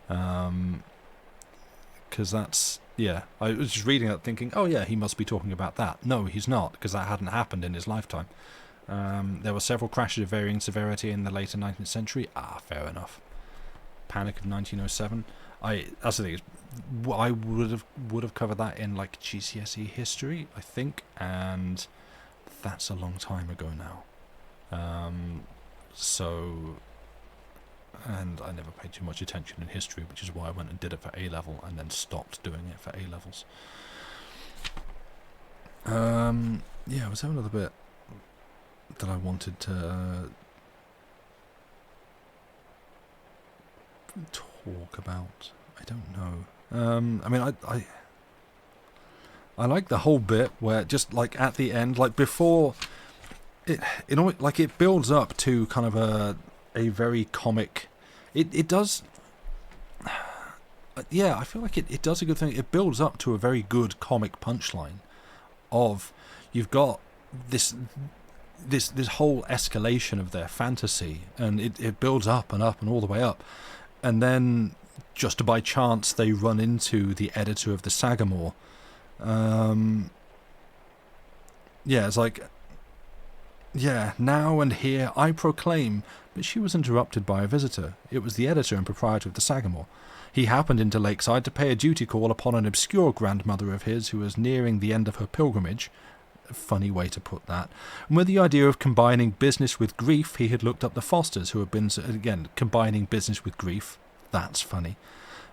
Because that's... Yeah, I was just reading that thinking, oh yeah, he must be talking about that. No, he's not, because that hadn't happened in his lifetime. There were several crashes of varying severity in the later 19th century. Fair enough. Panic of 1907. That's the thing. I would have covered that in like GCSE history, I think, and that's a long time ago now. And I never paid too much attention in history, which is why I went and did it for A-level and then stopped doing it for A-levels. Was there another bit that I wanted to talk about? I don't know. I like the whole bit where just like at the end, like before it builds up to kind of a very comic. It does. I feel like it does a good thing. It builds up to a very good comic punchline. Of you've got this whole escalation of their fantasy, and it builds up and up and all the way up, and then just by chance they run into the editor of the Sagamore. Yeah, it's like, yeah, now and here I proclaim, but she was interrupted by a visitor. It was the editor and proprietor of the Sagamore. He happened into Lakeside to pay a duty call upon an obscure grandmother of his who was nearing the end of her pilgrimage. A funny way to put that. And with the idea of combining business with grief, he had looked up the Fosters, who had been, again, combining business with grief. That's funny.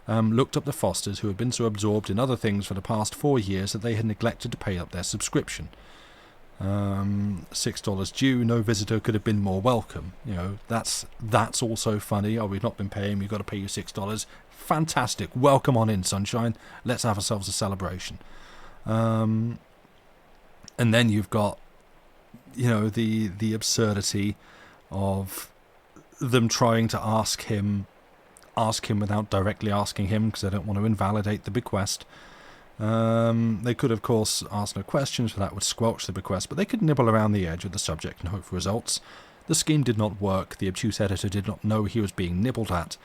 Looked up the Fosters, who had been so absorbed in other things for the past 4 years that they had neglected to pay up their subscription. $6 due, no visitor could have been more welcome. You know, that's also funny. Oh, we've not been paying, we've got to pay you $6. Fantastic. Welcome on in, sunshine. Let's have ourselves a celebration. And then you've got, you know, the absurdity of them trying to ask him without directly asking him, because they don't want to invalidate the bequest. They could, of course, ask no questions, for that would squelch the bequest, but they could nibble around the edge of the subject and hope for results. The scheme did not work. The obtuse editor did not know he was being nibbled at.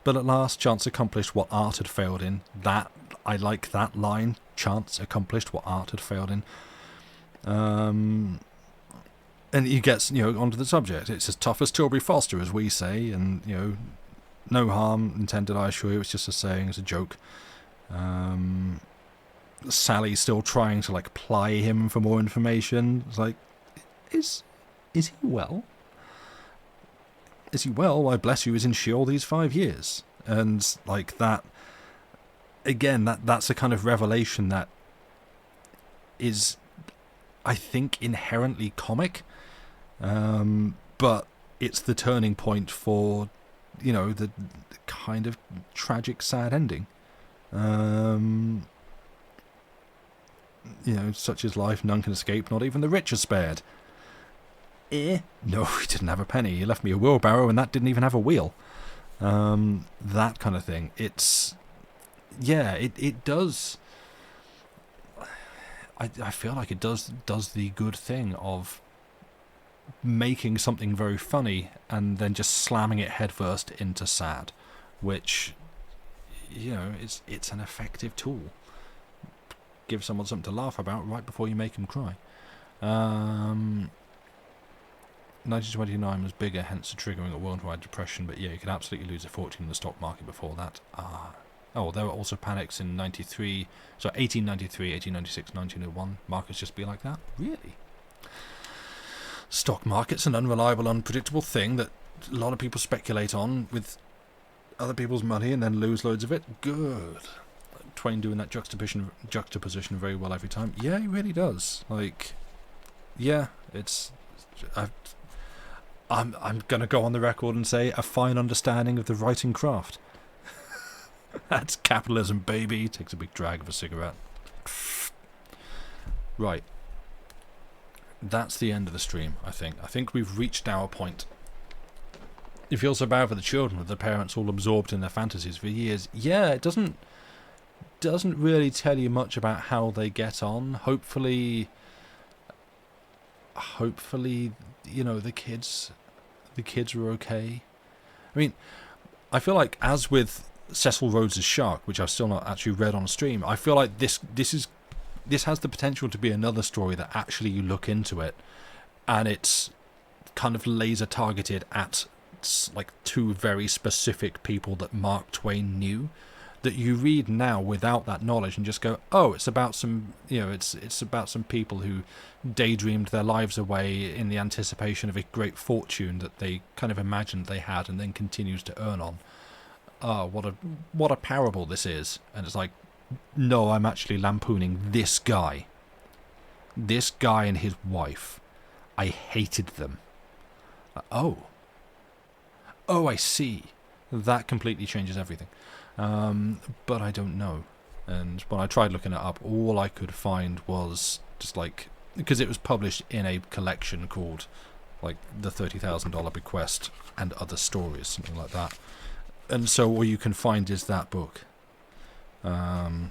But at last, chance accomplished what art had failed in. That, I like that line. Chance accomplished what art had failed in. And he gets, you know, onto the subject. It's as tough as Tilbury Foster, as we say, and, you know, no harm intended, I assure you. It's just a saying, it's a joke. Sally's still trying to, like, ply him for more information. It's like, is he well? Is he well? Why, bless you, he's in Sheol these 5 years. And, like, that, again, that's a kind of revelation that is, I think, inherently comic. But it's the turning point for, you know, the kind of tragic, sad ending. You know, such is life, none can escape, not even the rich are spared. No, he didn't have a penny. He left me a wheelbarrow, and that didn't even have a wheel. That kind of thing. It's, yeah, it does. I feel like it does the good thing of making something very funny and then just slamming it headfirst into sad, which, you know, it's an effective tool. Give someone something to laugh about right before you make them cry. 1929 was bigger, hence the triggering a worldwide depression, but yeah, you could absolutely lose a fortune in the stock market before that. Oh, there were also panics in 1893, 1896, 1901. Markets just be like that? Really? Stock market's an unreliable, unpredictable thing that a lot of people speculate on with other people's money and then lose loads of it. Good. Twain doing that juxtaposition very well every time. Yeah, he really does. Like, yeah, I'm gonna go on the record and say a fine understanding of the writing craft. That's capitalism, baby. Takes a big drag of a cigarette. Right. That's the end of the stream, I think. I think we've reached our point. You feel so bad for the children with the parents all absorbed in their fantasies for years. Yeah, it doesn't really tell you much about how they get on. Hopefully, you know, the kids were okay. I mean, I feel like, as with Cecil Rhodes's Shark, which I've still not actually read on stream, I feel like this has the potential to be another story that actually you look into it and it's kind of laser targeted at like 2 very specific people that Mark Twain knew, that you read now without that knowledge and just go, oh, it's about some, you know, it's about some people who daydreamed their lives away in the anticipation of a great fortune that they kind of imagined they had and then continues to earn on. What a parable this is. And it's like, no, I'm actually lampooning this guy and his wife. I hated them. Oh, I see. That completely changes everything. But I don't know. And when I tried looking it up, all I could find was just like, because it was published in a collection called like the $30,000 Bequest and Other Stories, something like that. And so all you can find is that book. But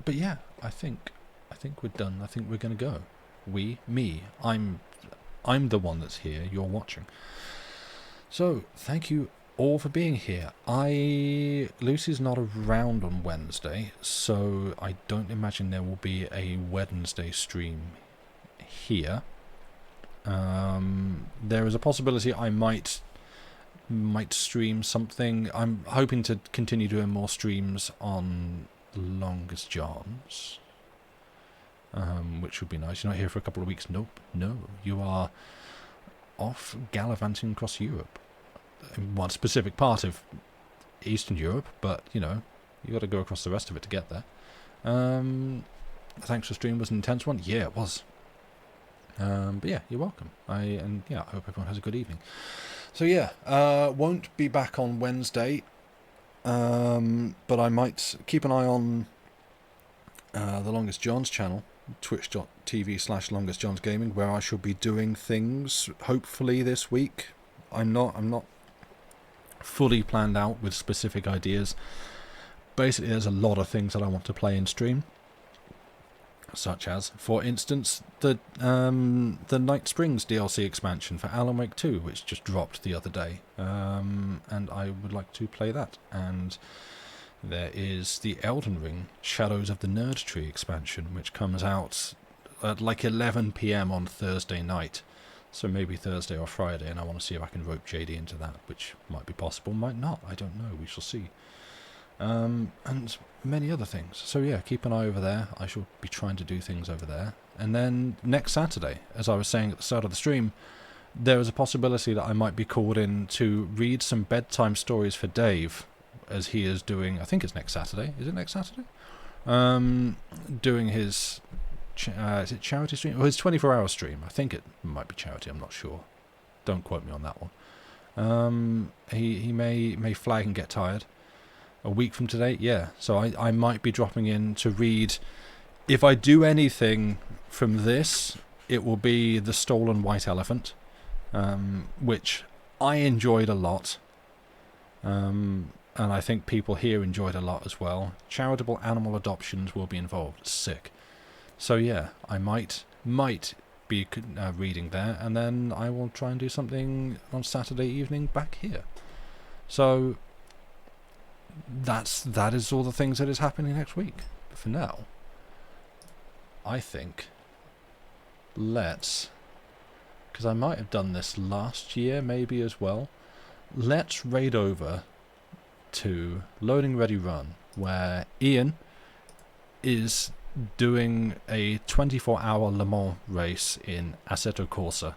yeah, I think we're done. I think we're gonna go. I'm the one that's here. You're watching. So thank you all for being here. Lucy's not around on Wednesday, so I don't imagine there will be a Wednesday stream here. There is a possibility I might stream something. I'm hoping to continue doing more streams on Longest John's, which would be nice. You're not here for a couple of weeks. Nope, no, you are off gallivanting across Europe. One specific part of Eastern Europe, but you know, you got to go across the rest of it to get there. Thanks for stream. Was an intense one. Yeah, it was. But yeah, you're welcome. I hope everyone has a good evening. So yeah, won't be back on Wednesday, but I might keep an eye on the Longest John's channel, twitch.tv/LongestJohnsGaming, where I shall be doing things hopefully this week. I'm not fully planned out with specific ideas. Basically, there's a lot of things that I want to play in stream, such as, for instance, the Night Springs DLC expansion for Alan Wake 2, which just dropped the other day, and I would like to play that. And there is the Elden Ring Shadows of the Nerd Tree expansion, which comes out at like 11 PM on Thursday night, so maybe Thursday or Friday, and I want to see if I can rope JD into that, which might be possible, might not, I don't know, we shall see. And many other things. So yeah, keep an eye over there. I shall be trying to do things over there. And then next Saturday, as I was saying at the start of the stream, there is a possibility that I might be called in to read some bedtime stories for Dave, as he is doing, I think it's next Saturday. Is it next Saturday? Doing his, is it charity stream? Or his 24-hour stream. I think it might be charity, I'm not sure. Don't quote me on that one. He may flag and get tired. A week from today, yeah. So I might be dropping in to read. If I do anything from this, it will be The Stolen White Elephant, which I enjoyed a lot. And I think people here enjoyed a lot as well. Charitable animal adoptions will be involved. Sick. So yeah, I might be reading there, and then I will try and do something on Saturday evening back here. So that is all the things that is happening next week. But for now, I think because I might have done this last year maybe as well, let's raid over to Loading Ready Run, where Ian is doing a 24-hour Le Mans race in Assetto Corsa.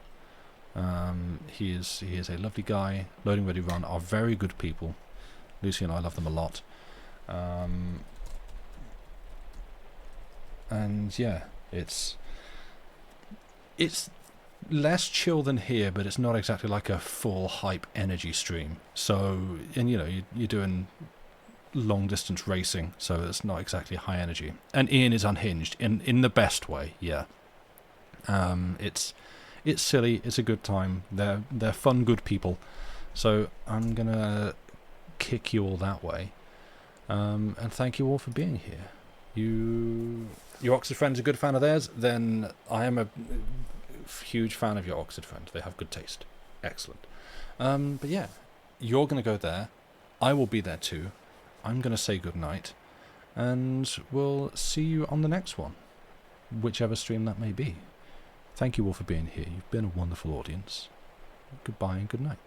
He is a lovely guy. Loading Ready Run are very good people. Lucy and I love them a lot. And yeah, it's less chill than here, but it's not exactly like a full hype energy stream. So, and you know, you're doing long distance racing, so it's not exactly high energy. And Ian is unhinged in the best way. Yeah. It's silly. It's a good time. They're fun, good people. So I'm gonna kick you all that way, and thank you all for being here. Your Oxford friends are a good fan of theirs, then I am a huge fan of your Oxford friends. They have good taste. Excellent. But yeah, you're gonna go there, I will be there too. I'm gonna say good night, and we'll see you on the next one, whichever stream that may be. Thank you all for being here. You've been a wonderful audience. Goodbye and good night.